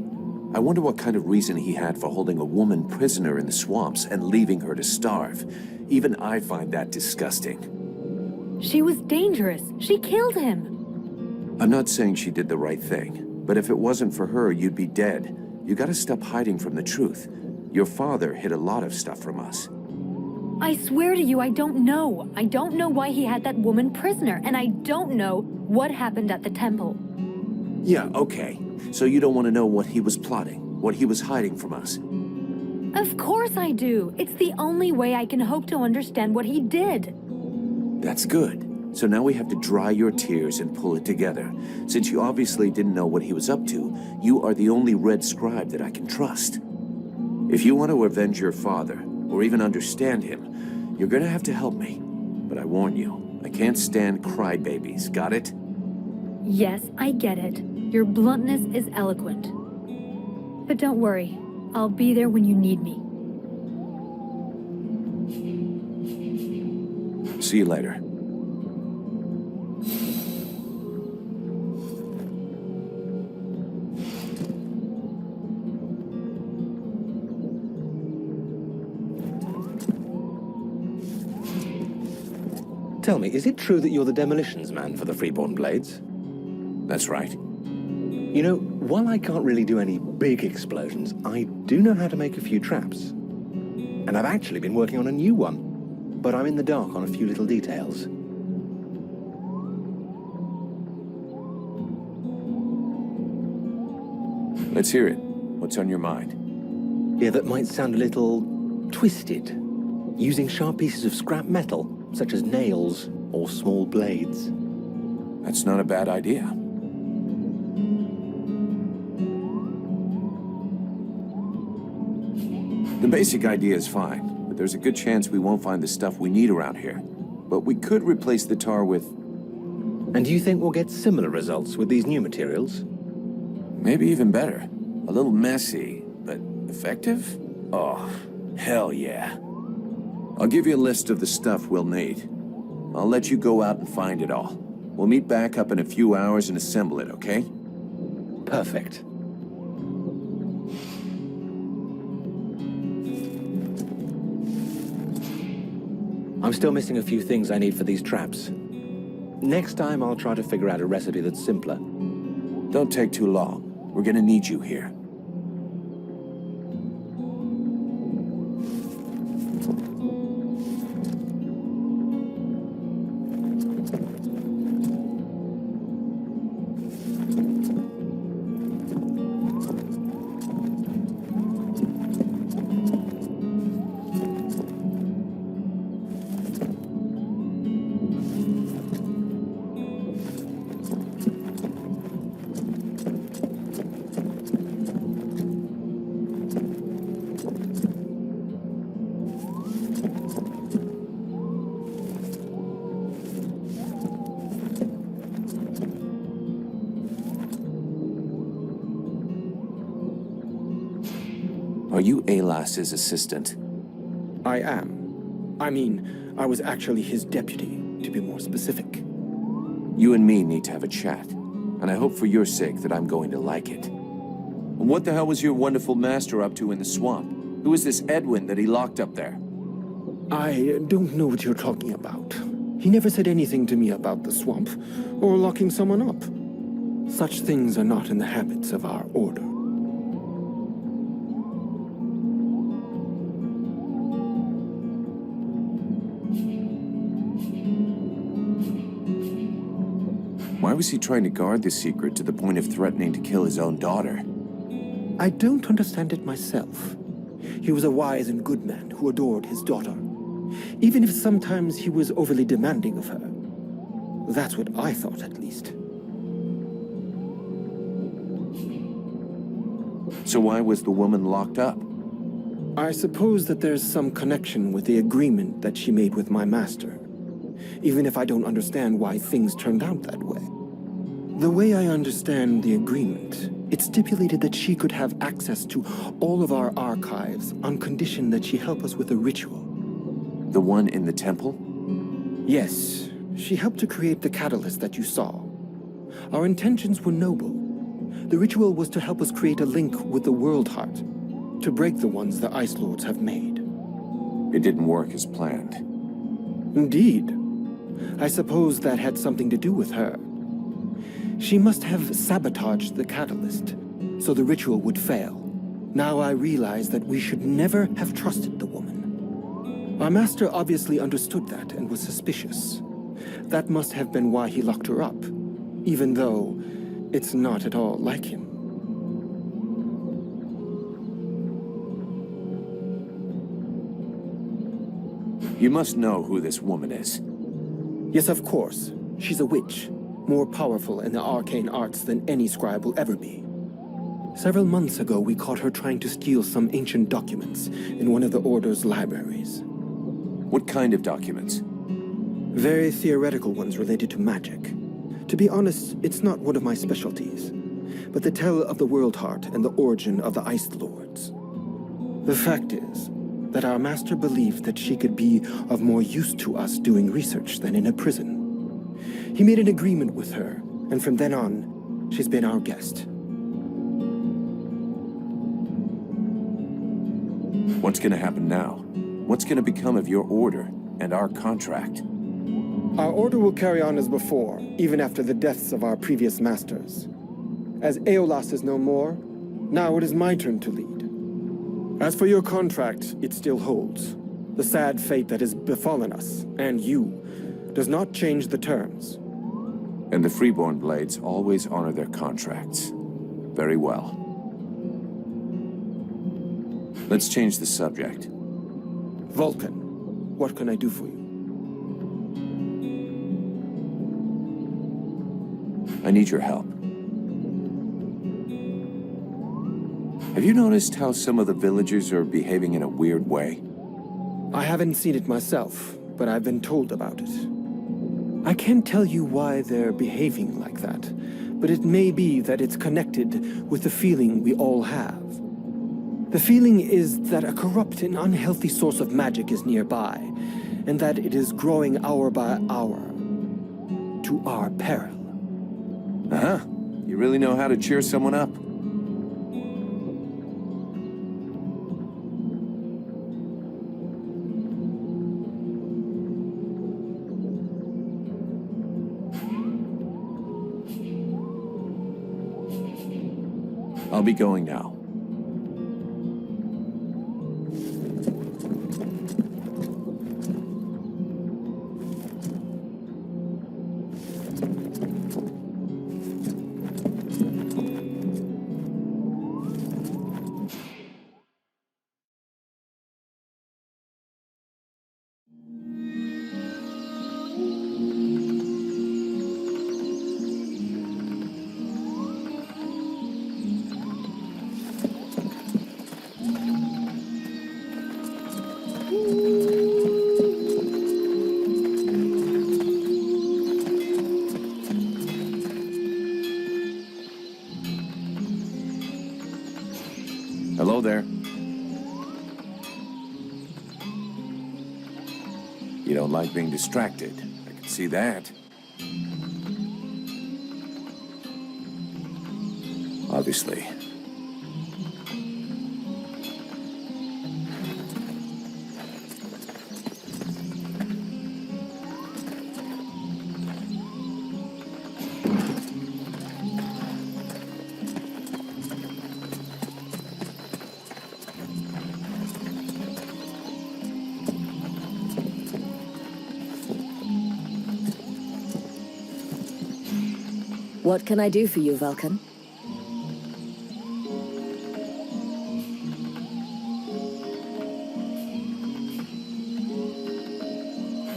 I wonder what kind of reason he had for holding a woman prisoner in the swamps and leaving her to starve. Even I find that disgusting. She was dangerous. She killed him. I'm not saying she did the right thing, but if it wasn't for her, you'd be dead. You gotta stop hiding from the truth. Your father hid a lot of stuff from us. I swear to you, I don't know. I don't know why he had that woman prisoner, and I don't know what happened at the temple. Yeah, okay. So you don't want to know what he was plotting, what he was hiding from us. Of course I do. It's the only way I can hope to understand what he did. That's good. So now we have to dry your tears and pull it together. Since you obviously didn't know what he was up to, you are the only Red Scribe that I can trust. If you want to avenge your father, or even understand him, you're gonna have to help me. But I warn you, I can't stand crybabies, got it? Yes, I get it. Your bluntness is eloquent. But don't worry, I'll be there when you need me. See you later. Tell me, is it true that you're the demolitions man for the Freeborn Blades? That's right. You know, while I can't really do any big explosions, I do know how to make a few traps. And I've actually been working on a new one, but I'm in the dark on a few little details. Let's hear it. What's on your mind? Yeah, that might sound a little twisted. Using sharp pieces of scrap metal, such as nails or small blades. That's not a bad idea. The basic idea is fine, but there's a good chance we won't find the stuff we need around here. But we could replace the tar with... And do you think we'll get similar results with these new materials? Maybe even better. A little messy, but effective? Oh, hell yeah. I'll give you a list of the stuff we'll need. I'll let you go out and find it all. We'll meet back up in a few hours and assemble it, okay? Perfect. I'm still missing a few things I need for these traps. Next time, I'll try to figure out a recipe that's simpler. Don't take too long. We're gonna need you here. Are you Alas's assistant? I am. I mean, I was actually his deputy, to be more specific. You and me need to have a chat, and I hope for your sake that I'm going to like it. What the hell was your wonderful master up to in the swamp? Who is this Edwin that he locked up there? I don't know what you're talking about. He never said anything to me about the swamp, or locking someone up. Such things are not in the habits of our order. Why was he trying to guard this secret to the point of threatening to kill his own daughter? I don't understand it myself. He was a wise and good man who adored his daughter, even if sometimes he was overly demanding of her. That's what I thought, at least. So why was the woman locked up? I suppose that there's some connection with the agreement that she made with my master, even if I don't understand why things turned out that way. The way I understand the agreement, it stipulated that she could have access to all of our archives on condition that she help us with a ritual. The one in the temple? Yes, she helped to create the catalyst that you saw. Our intentions were noble. The ritual was to help us create a link with the World Heart, to break the ones the Ice Lords have made. It didn't work as planned. Indeed. I suppose that had something to do with her. She must have sabotaged the catalyst, so the ritual would fail. Now I realize that we should never have trusted the woman. Our master obviously understood that and was suspicious. That must have been why he locked her up, even though it's not at all like him. You must know who this woman is. Yes, of course. She's a witch, more powerful in the arcane arts than any scribe will ever be. Several months ago, we caught her trying to steal some ancient documents in one of the Order's libraries. What kind of documents? Very theoretical ones related to magic. To be honest, it's not one of my specialties, but they tell of the World Heart and the origin of the Ice Lords. The fact is that our master believed that she could be of more use to us doing research than in a prison. He made an agreement with her, and from then on, she's been our guest. What's gonna happen now? What's gonna become of your order and our contract? Our order will carry on as before, even after the deaths of our previous masters. As Aeolas is no more, now it is my turn to lead. As for your contract, it still holds. The sad fate that has befallen us, and you, does not change the terms. And the Freeborn Blades always honor their contracts. Very well. Let's change the subject. Vulcan, what can I do for you? I need your help. Have you noticed how some of the villagers are behaving in a weird way? I haven't seen it myself, but I've been told about it. I can't tell you why they're behaving like that, but it may be that it's connected with the feeling we all have. The feeling is that a corrupt and unhealthy source of magic is nearby, and that it is growing hour by hour, to our peril. Uh-huh. You really know how to cheer someone up. I'll be going now. Hello there. You don't like being distracted. I can see that. Obviously. What can I do for you, Vulcan?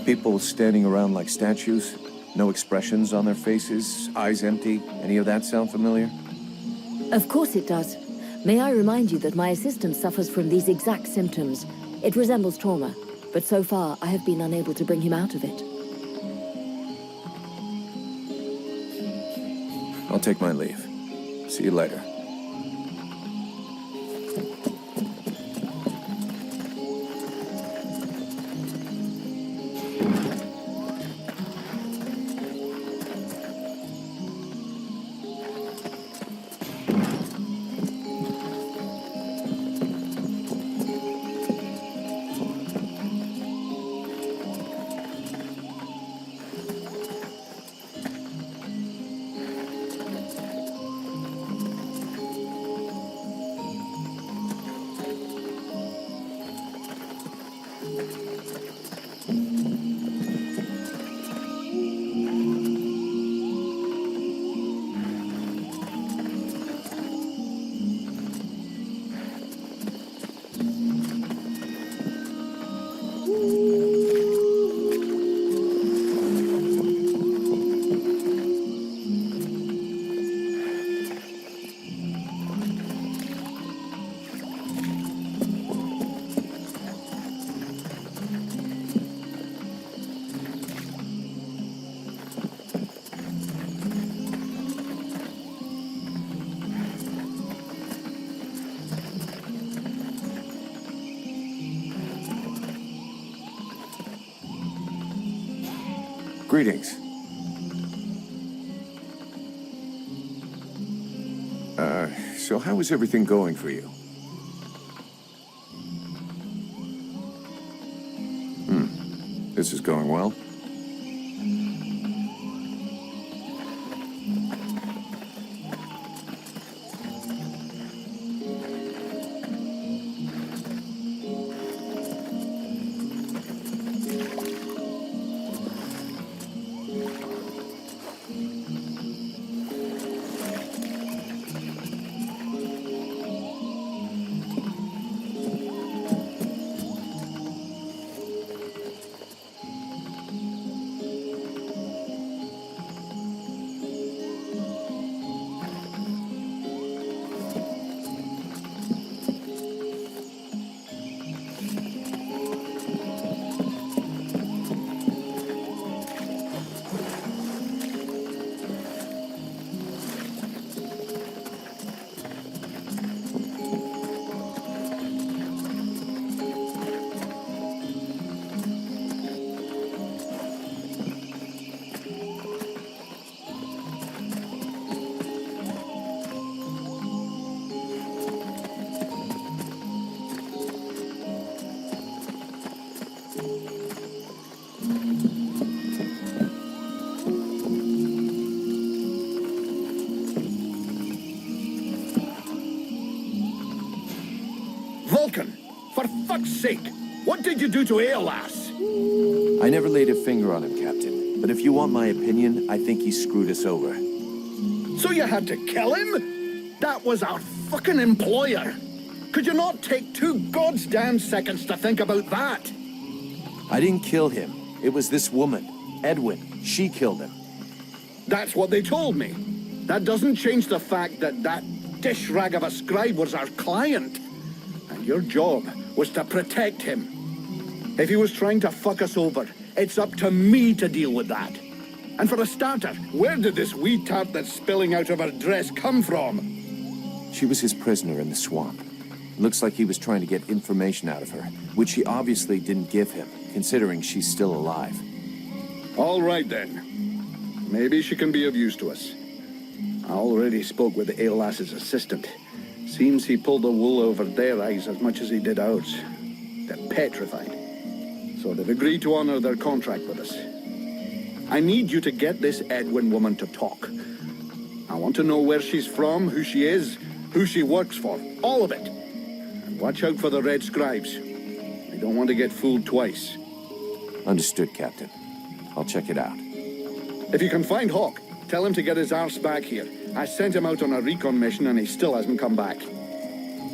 People standing around like statues, no expressions on their faces, eyes empty. Any of that sound familiar? Of course it does. May I remind you that my assistant suffers from these exact symptoms. It resembles trauma, but so far I have been unable to bring him out of it. I'll take my leave. See you later. Greetings. So how is everything going for you? This is going well? Vulcan! For fuck's sake! What did you do to Elon? I never laid a finger on him, Captain. But if you want my opinion, I think he screwed us over. So you had to kill him? That was our fucking employer. Could you not take 2 goddamn seconds to think about that? I didn't kill him. It was this woman, Edwin. She killed him. That's what they told me. That doesn't change the fact that that dish rag of a scribe was our client. And your job was to protect him. If he was trying to fuck us over, it's up to me to deal with that. And for a starter, where did this wee tart that's spilling out of her dress come from? She was his prisoner in the swamp. Looks like he was trying to get information out of her, which he obviously didn't give him, considering she's still alive. All right, then. Maybe she can be of use to us. I already spoke with Eolash's assistant. Seems he pulled the wool over their eyes as much as he did ours. They're petrified. So they've agreed to honor their contract with us. I need you to get this Edwin woman to talk. I want to know where she's from, who she is, who she works for, all of it. And watch out for the red scribes. We don't want to get fooled twice. Understood, Captain. I'll check it out. If you can find Hawk, tell him to get his arse back here. I sent him out on a recon mission and he still hasn't come back.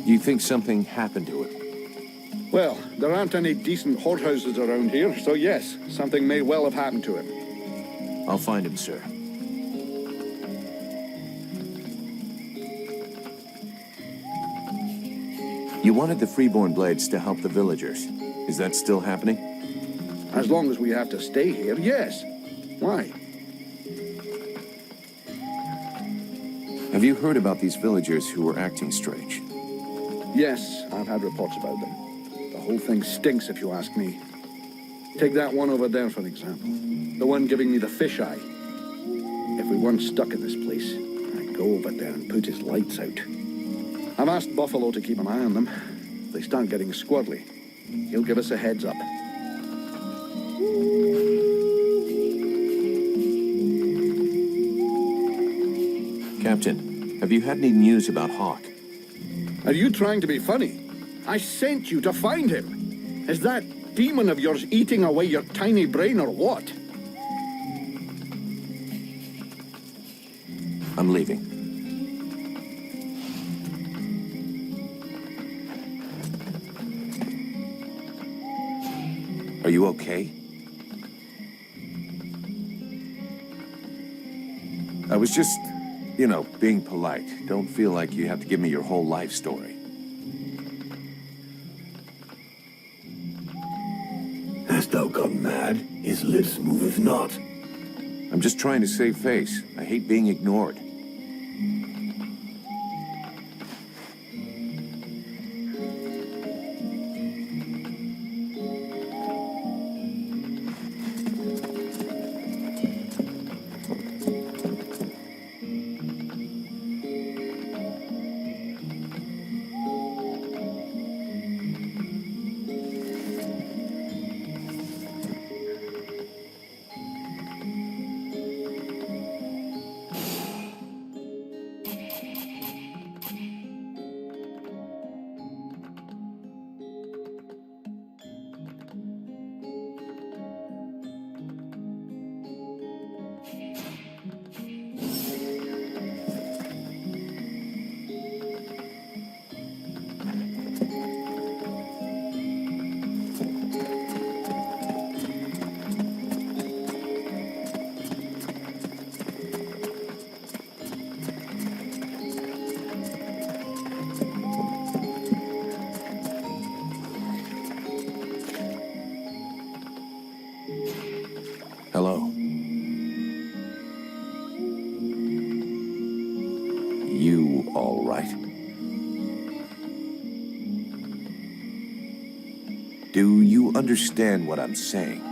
You think something happened to him? Well, there aren't any decent whorehouses around here, so yes, something may well have happened to him. I'll find him, sir. You wanted the Freeborn Blades to help the villagers. Is that still happening? As long as we have to stay here, yes. Why? Have you heard about these villagers who were acting strange? Yes, I've had reports about them. The whole thing stinks, if you ask me. Take that one over there, for example. The one giving me the fisheye. If we weren't stuck in this place, I'd go over there and put his lights out. I've asked Buffalo to keep an eye on them. If they start getting squirrely, he'll give us a heads up. Captain, have you had any news about Hawk? Are you trying to be funny? I sent you to find him. Is that demon of yours eating away your tiny brain or what? I'm leaving. Are you okay? I was just, being polite. Don't feel like you have to give me your whole life story. Hast thou gone mad? His lips moveth not. I'm just trying to save face. I hate being ignored. Hello. You all right? Do you understand what I'm saying?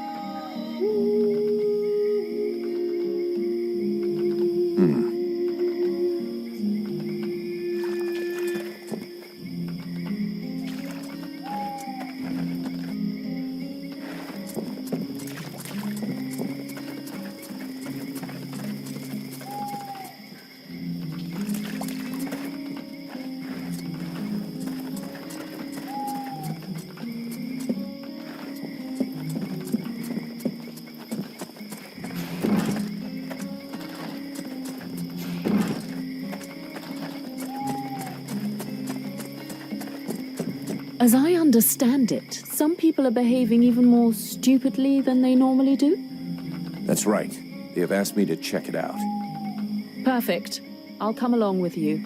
As I understand it, some people are behaving even more stupidly than they normally do? That's right. They have asked me to check it out. Perfect. I'll come along with you.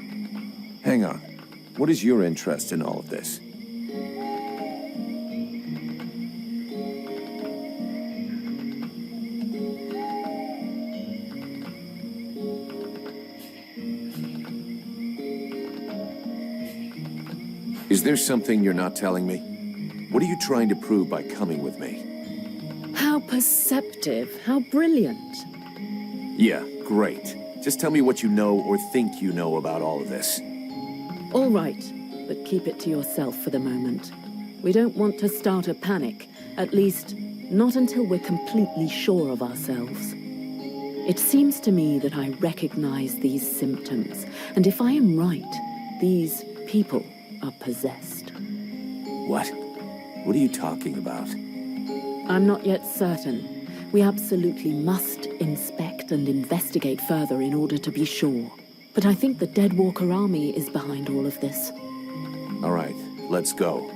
Hang on. What is your interest in all of this? Is there something you're not telling me? What are you trying to prove by coming with me? How perceptive, how brilliant. Yeah, great. Just tell me what you know or think you know about all of this. All right, but keep it to yourself for the moment. We don't want to start a panic, at least not until we're completely sure of ourselves. It seems to me that I recognize these symptoms, and if I am right, these people are possessed. What? What are you talking about? I'm not yet certain. We absolutely must inspect and investigate further in order to be sure. But I think the Deadwalker army is behind all of this. All right, let's go.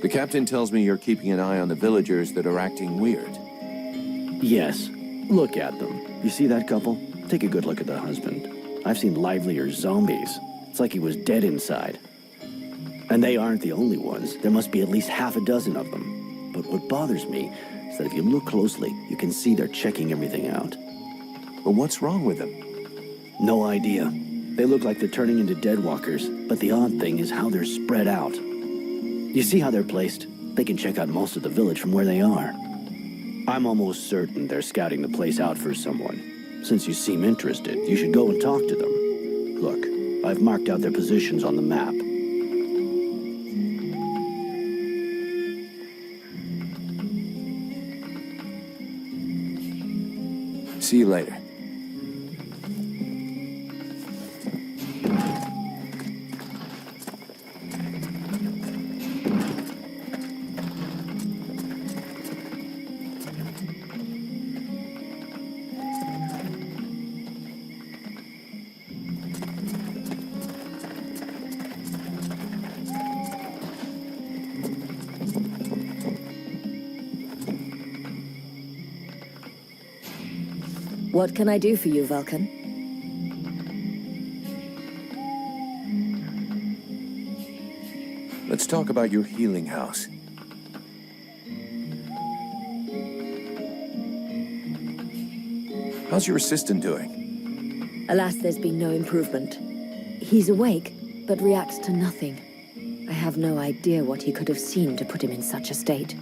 The captain tells me you're keeping an eye on the villagers that are acting weird. Yes. Look at them. You see that couple? Take a good look at the husband. I've seen livelier zombies. It's like he was dead inside. And they aren't the only ones. There must be at least half a dozen of them. But what bothers me is that if you look closely, you can see they're checking everything out. But what's wrong with them? No idea. They look like they're turning into deadwalkers, but the odd thing is how they're spread out. You see how they're placed? They can check out most of the village from where they are. I'm almost certain they're scouting the place out for someone. Since you seem interested, you should go and talk to them. Look, I've marked out their positions on the map. See you later. What can I do for you, Vulcan? Let's talk about your healing house. How's your assistant doing? Alas, there's been no improvement. He's awake, but reacts to nothing. I have no idea what he could have seen to put him in such a state.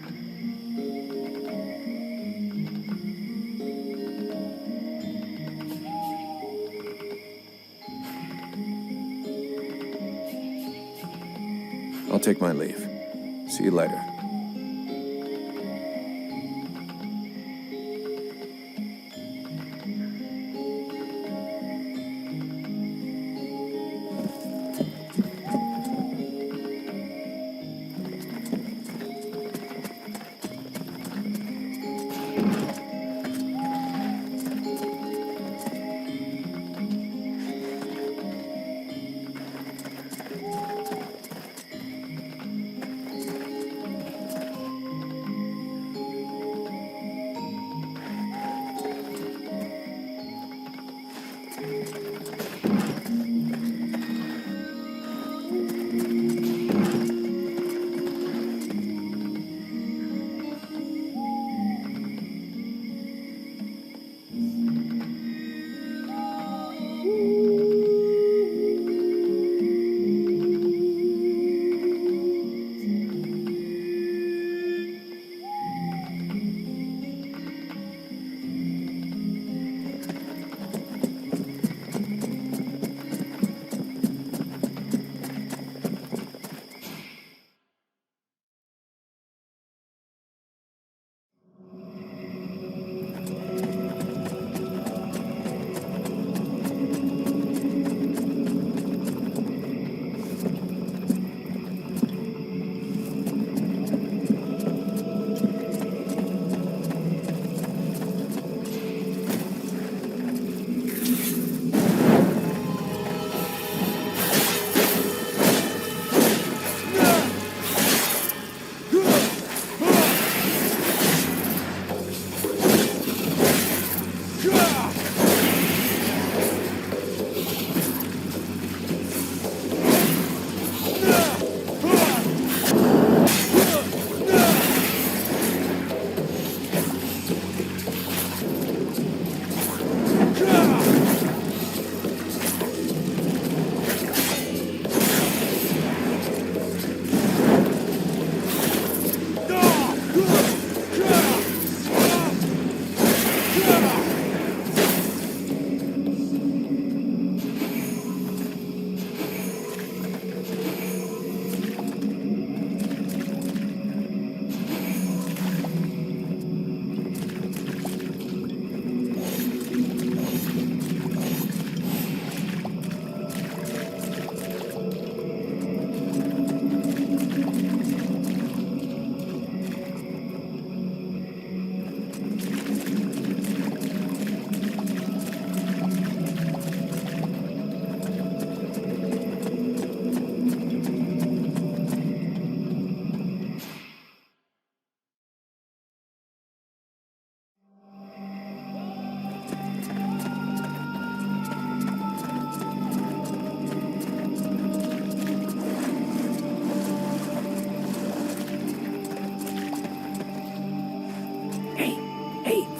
I'll take my leave. See you later.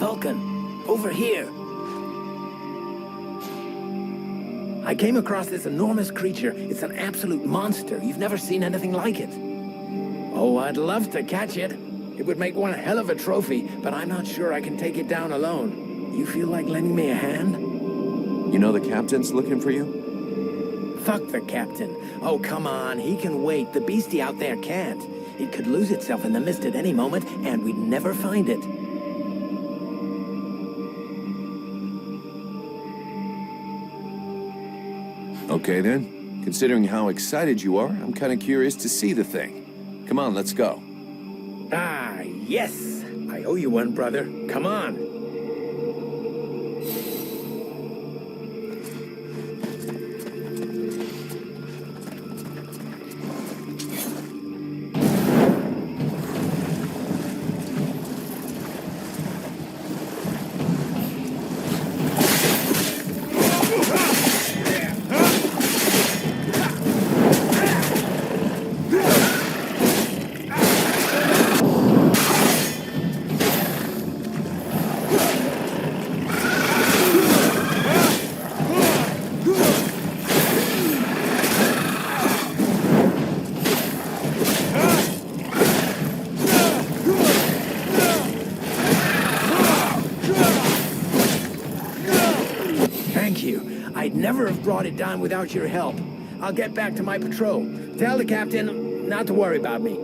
Vulcan, over here. I came across this enormous creature. It's an absolute monster. You've never seen anything like it. Oh, I'd love to catch it. It would make one hell of a trophy, but I'm not sure I can take it down alone. You feel like lending me a hand? You know the captain's looking for you? Fuck the captain. Oh, come on. He can wait. The beastie out there can't. It could lose itself in the mist at any moment, and we'd never find it. Okay then. Considering how excited you are, I'm kind of curious to see the thing. Come on, let's go. Ah, yes. I owe you one, brother. Come on. I'd never have brought it down without your help. I'll get back to my patrol. Tell the captain not to worry about me.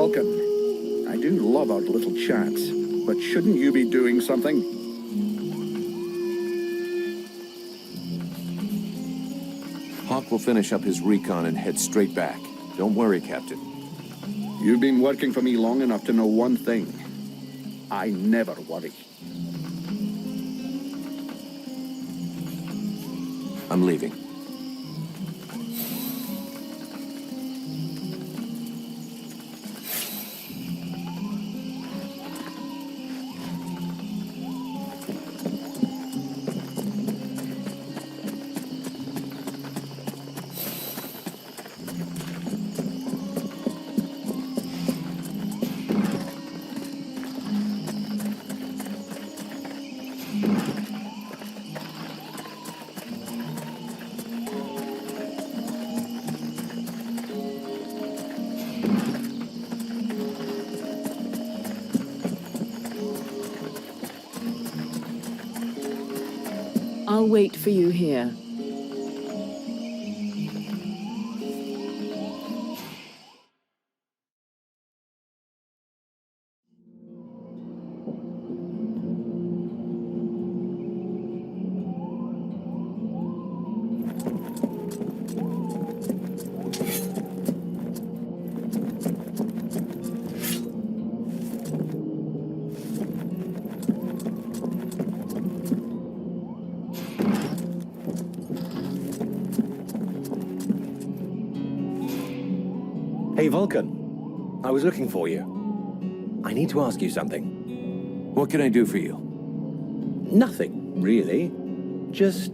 Vulcan, I do love our little chats, but shouldn't you be doing something? Hawk will finish up his recon and head straight back. Don't worry, Captain. You've been working for me long enough to know one thing. I never worry. I'm leaving. I'll wait for you here. Hey, Vulcan. I was looking for you. I need to ask you something. What can I do for you? Nothing, really. Just...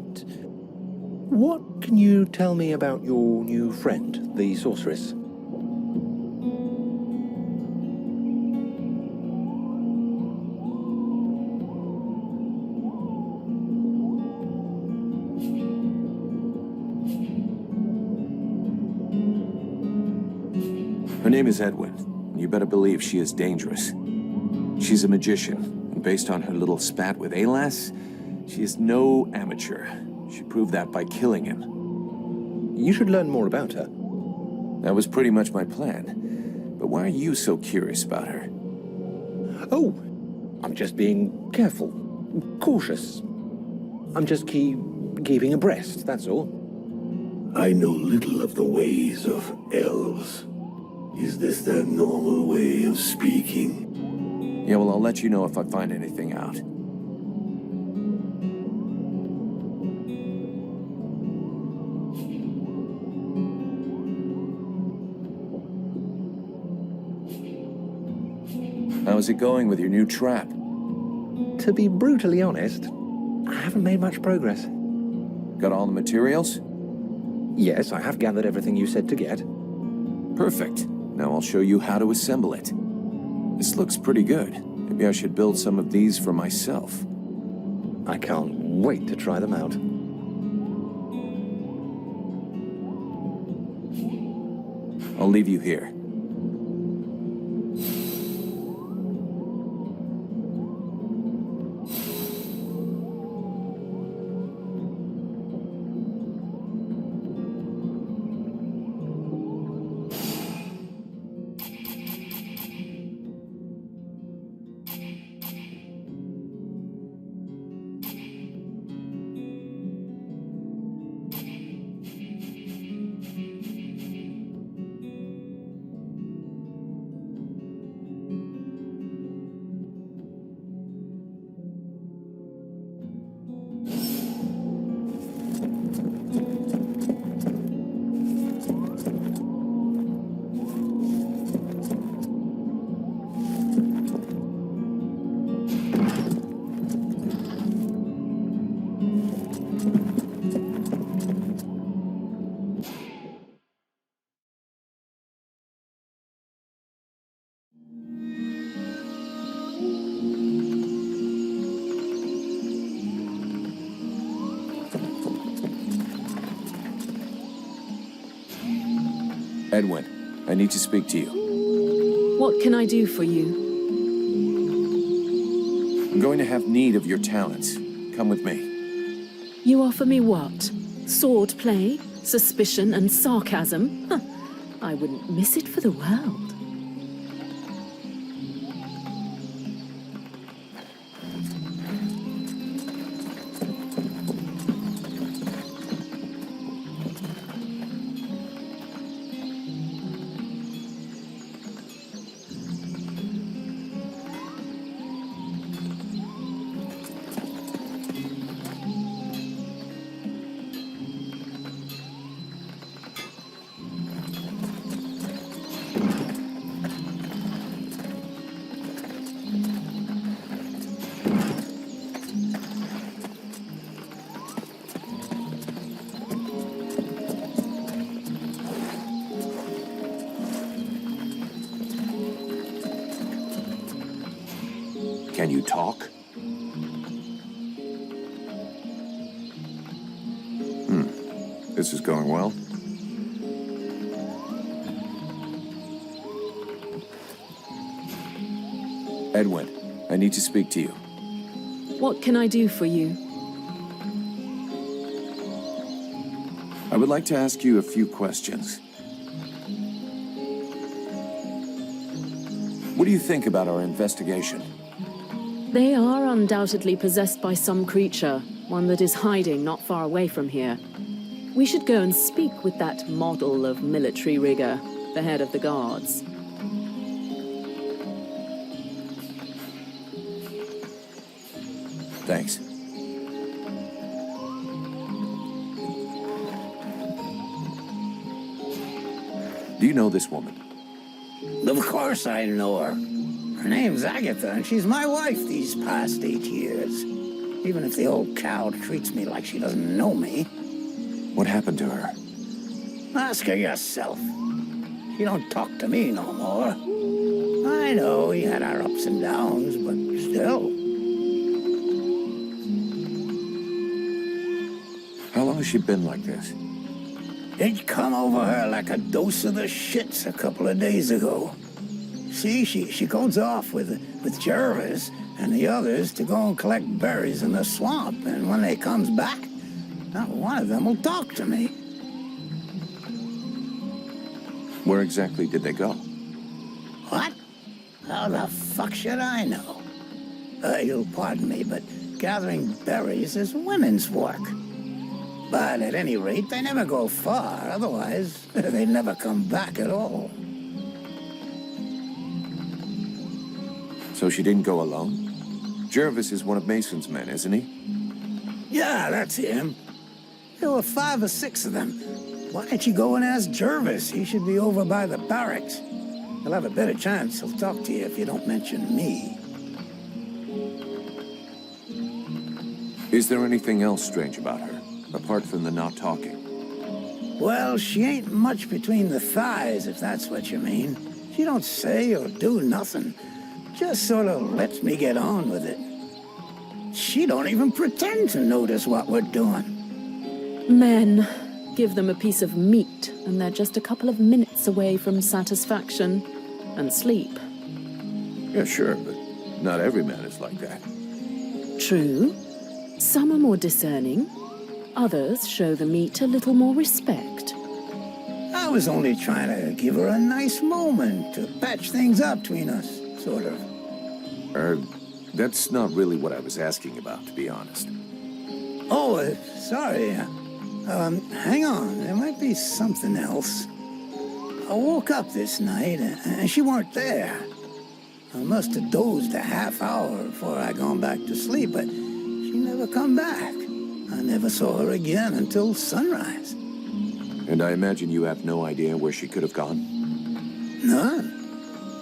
what can you tell me about your new friend, the sorceress? Her name is Edwin. You better believe she is dangerous. She's a magician, and based on her little spat with Alas, she is no amateur. She proved that by killing him. You should learn more about her. That was pretty much my plan. But why are you so curious about her? Oh, I'm just being careful, cautious. I'm just keeping abreast, that's all. I know little of the ways of elves. Is this their normal way of speaking? Yeah, well, I'll let you know if I find anything out. How's it going with your new trap? To be brutally honest, I haven't made much progress. Got all the materials? Yes, I have gathered everything you said to get. Perfect. Now I'll show you how to assemble it. This looks pretty good. Maybe I should build some of these for myself. I can't wait to try them out. I'll leave you here. Edwin, I need to speak to you. What can I do for you? I'm going to have need of your talents. Come with me. You offer me what? Sword play, suspicion, and sarcasm? Huh. I wouldn't miss it for the world. Can you talk? This is going well. Edwin, I need to speak to you. What can I do for you? I would like to ask you a few questions. What do you think about our investigation? They are undoubtedly possessed by some creature, one that is hiding not far away from here. We should go and speak with that model of military rigor, the head of the guards. Thanks. Do you know this woman? Of course I know her. Her name's Agatha, and she's my wife these past 8 years. Even if the old cow treats me like she doesn't know me. What happened to her? Ask her yourself. She don't talk to me no more. I know he had our ups and downs, but still. How long has she been like this? It come over her like a dose of the shits a couple of days ago. See, she goes off with Jervis and the others to go and collect berries in the swamp, and when they comes back, not one of them will talk to me. Where exactly did they go? What? How the fuck should I know? You'll pardon me, but gathering berries is women's work. But at any rate, they never go far, otherwise they'd never come back at all. So she didn't go alone? Jervis is one of Mason's men, isn't he? Yeah, that's him. There were 5 or 6 of them. Why don't you go and ask Jervis? He should be over by the barracks. He'll have a better chance. He'll talk to you if you don't mention me. Is there anything else strange about her, apart from the not talking? Well, she ain't much between the thighs, if that's what you mean. She don't say or do nothing. Just sort of lets me get on with it. She don't even pretend to notice what we're doing. Men. Give them a piece of meat, and they're just a couple of minutes away from satisfaction and sleep. Yeah, sure, but not every man is like that. True. Some are more discerning. Others show the meat a little more respect. I was only trying to give her a nice moment to patch things up between us, sort of. That's not really what I was asking about, to be honest. Oh, sorry. Hang on. There might be something else. I woke up this night, and she weren't there. I must have dozed a half hour before I gone back to sleep, but she never come back. I never saw her again until sunrise. And I imagine you have no idea where she could have gone? None.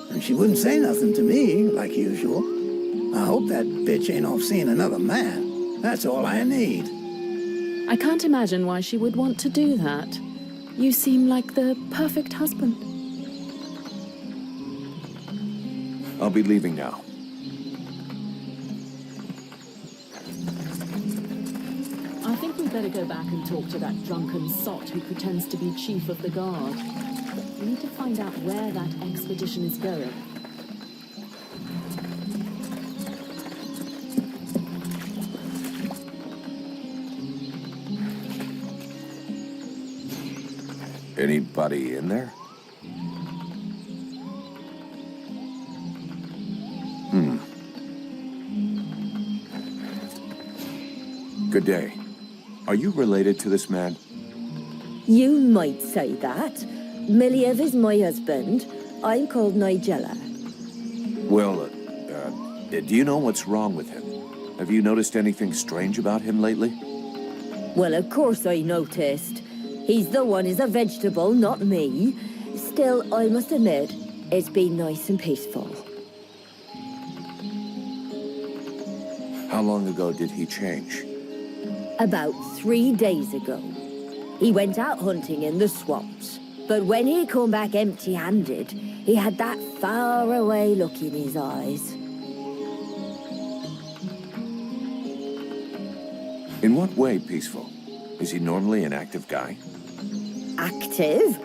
And she wouldn't say nothing to me, like usual. I hope that bitch ain't off seeing another man. That's all I need. I can't imagine why she would want to do that. You seem like the perfect husband. I'll be leaving now. I think we'd better go back and talk to that drunken sot who pretends to be chief of the guard. We need to find out where that expedition is going. Anybody in there? Good day. Are you related to this man? You might say that. Miliev is my husband. I'm called Nigella. Well, do you know what's wrong with him? Have you noticed anything strange about him lately? Well, of course I noticed. He's the one who's a vegetable, not me. Still, I must admit, it's been nice and peaceful. How long ago did he change? About 3 days ago. He went out hunting in the swamps. But when he come back empty-handed, he had that far-away look in his eyes. In what way peaceful? Is he normally an active guy? Active?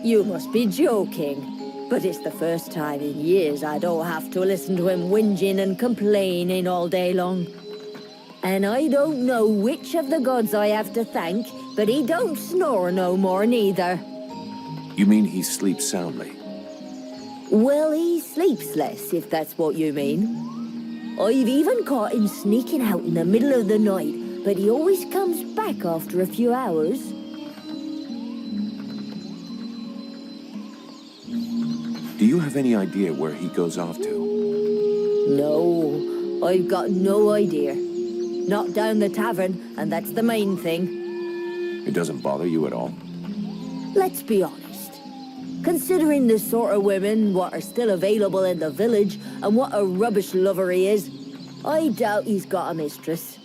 You must be joking. But it's the first time in years I don't have to listen to him whinging and complaining all day long. And I don't know which of the gods I have to thank, but he don't snore no more neither. You mean he sleeps soundly? Well, he sleeps less, if that's what you mean. I've even caught him sneaking out in the middle of the night, but he always comes back after a few hours. Do you have any idea where he goes off to? No, I've got no idea. Not down the tavern, and that's the main thing. It doesn't bother you at all? Let's be honest. Considering the sort of women what are still available in the village and what a rubbish lover he is, I doubt he's got a mistress.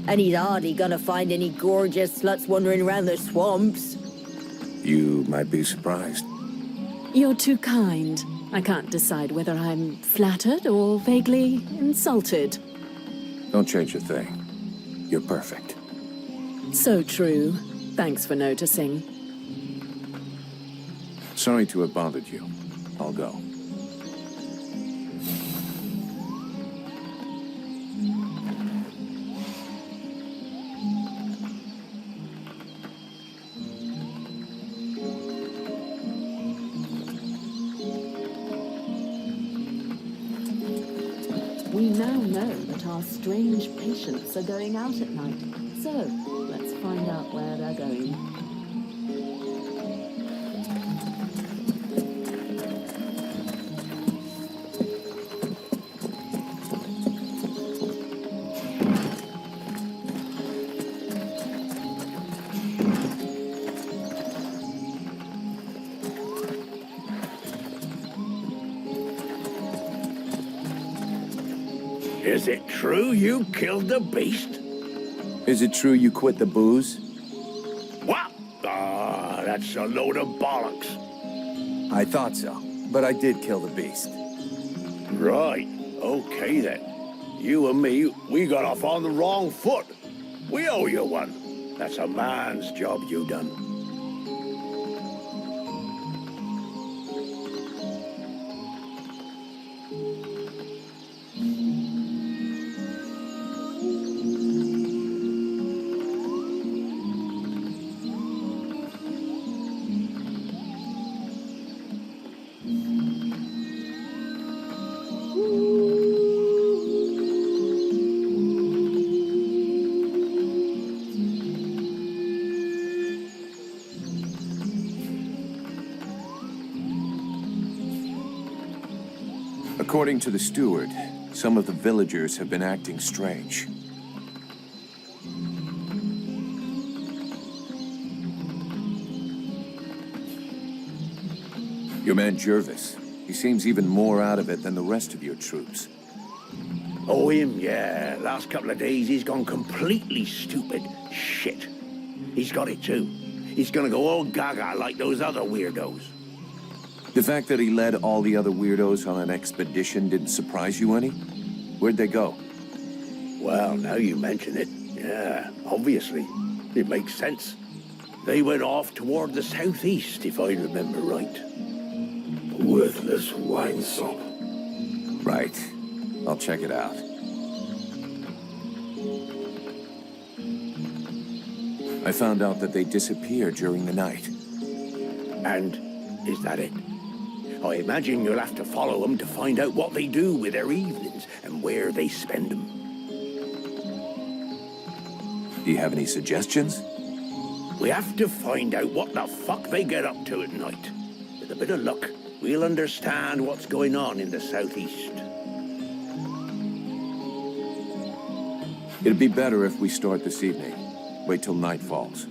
And he's hardly gonna find any gorgeous sluts wandering around the swamps. You might be surprised. You're too kind. I can't decide whether I'm flattered or vaguely insulted. Don't change a thing. You're perfect. So true. Thanks for noticing. Sorry to have bothered you. I'll go. We now know that our strange patients are going out at night. So, let's find out where they're going. Is it true you killed the beast? Is it true you quit the booze? What? Ah, that's a load of bollocks. I thought so, but I did kill the beast. Right. Okay, then. You and me, we got off on the wrong foot. We owe you one. That's a man's job you done. According to the steward, some of the villagers have been acting strange. Your man Jervis, he seems even more out of it than the rest of your troops. Oh, him, yeah. Last couple of days, he's gone completely stupid. Shit. He's got it, too. He's gonna go all gaga like those other weirdos. The fact that he led all the other weirdos on an expedition didn't surprise you any? Where'd they go? Well, now you mention it, yeah, obviously. It makes sense. They went off toward the southeast, if I remember right. Worthless wine sop. Right. I'll check it out. I found out that they disappeared during the night. And is that it? I imagine you'll have to follow them to find out what they do with their evenings and where they spend them. Do you have any suggestions? We have to find out what the fuck they get up to at night. With a bit of luck, we'll understand what's going on in the southeast. It'd be better if we start this evening. Wait till night falls.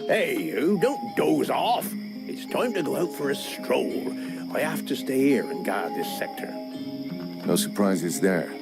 Hey, you, don't doze off. It's time to go out for a stroll. I have to stay here and guard this sector. No surprises there.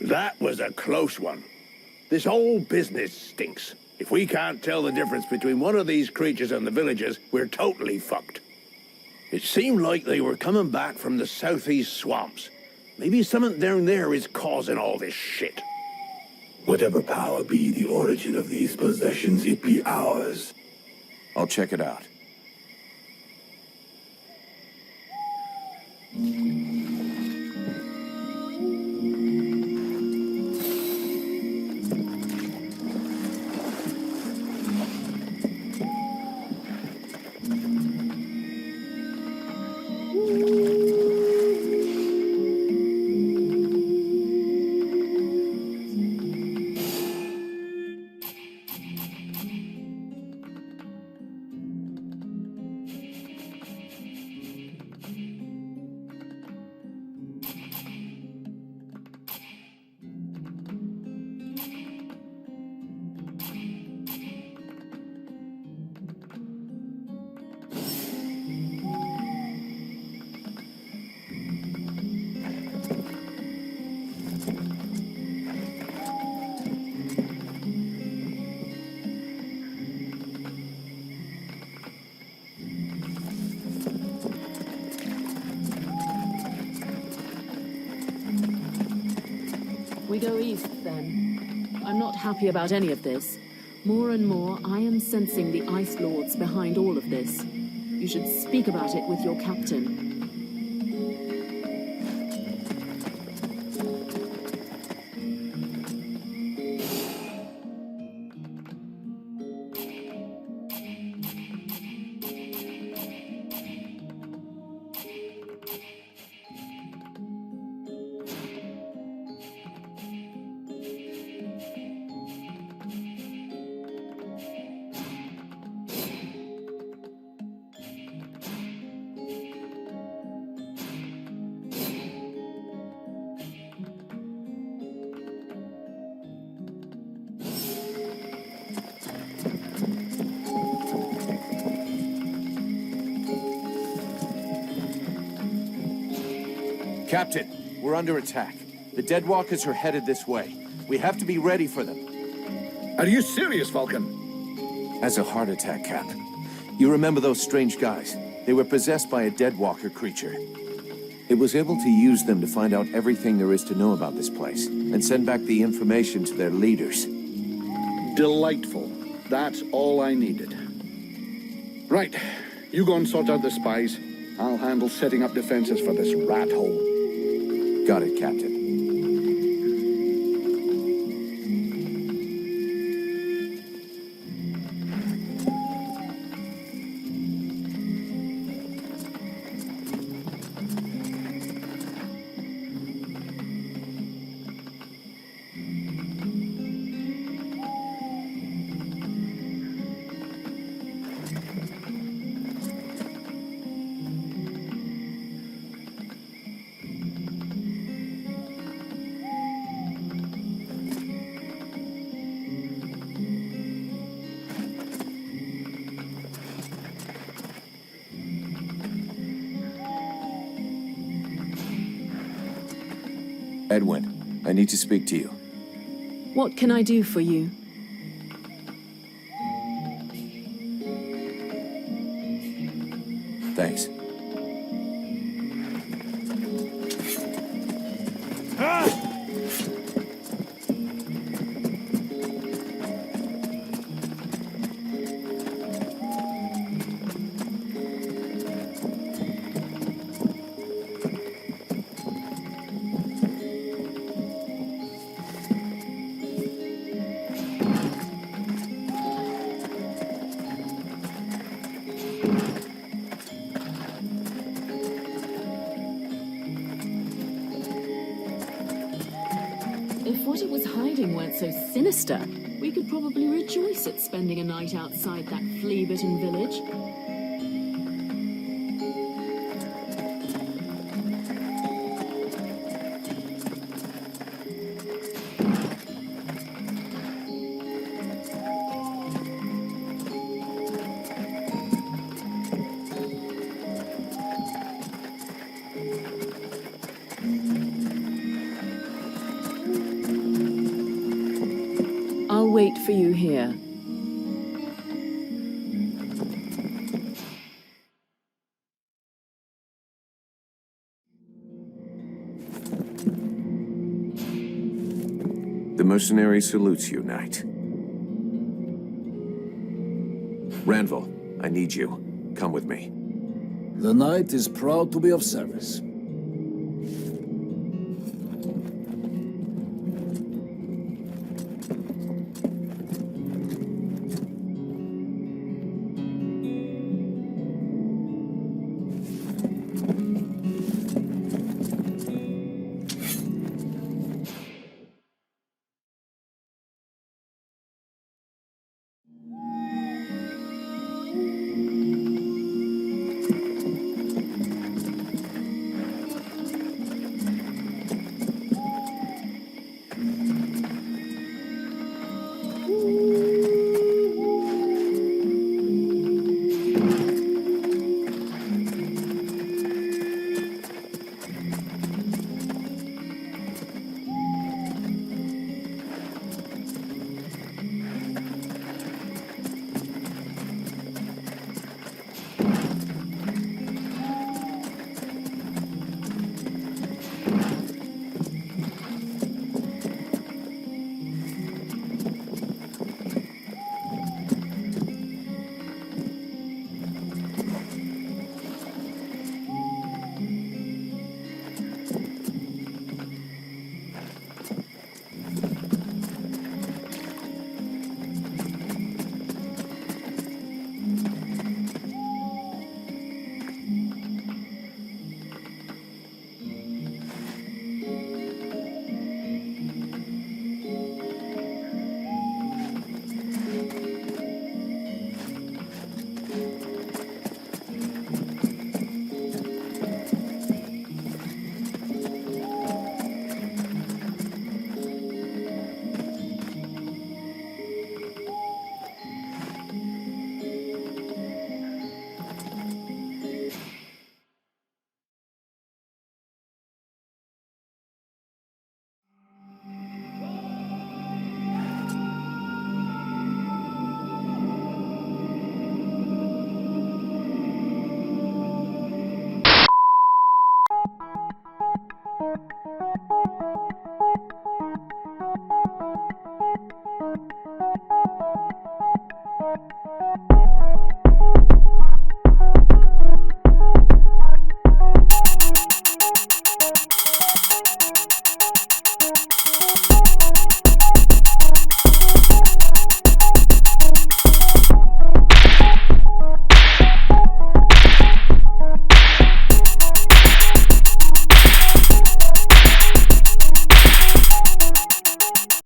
That was a close one. This whole business stinks. If we can't tell the difference between one of these creatures and the villagers, we're totally fucked. It seemed like they were coming back from the southeast swamps. Maybe something down there is causing all this shit. Whatever power be the origin of these possessions, it be ours. I'll check it out. We go east, then. I'm not happy about any of this. More and more, I am sensing the Ice Lords behind all of this. You should speak about it with your captain. Captain, we're under attack. The Deadwalkers are headed this way. We have to be ready for them. Are you serious, Vulcan? As a heart attack, Cap. You remember those strange guys? They were possessed by a Deadwalker creature. It was able to use them to find out everything there is to know about this place, and send back the information to their leaders. Delightful. That's all I needed. Right. You go and sort out the spies. I'll handle setting up defenses for this rat hole. Got it, Captain. Edwin, I need to speak to you. What can I do for you? Thanks. If what it was hiding weren't so sinister, we could probably rejoice at spending a night outside that flea-bitten village. wait for you here. The mercenary salutes you, Knight. Ranville, I need you. Come with me. The Knight is proud to be of service.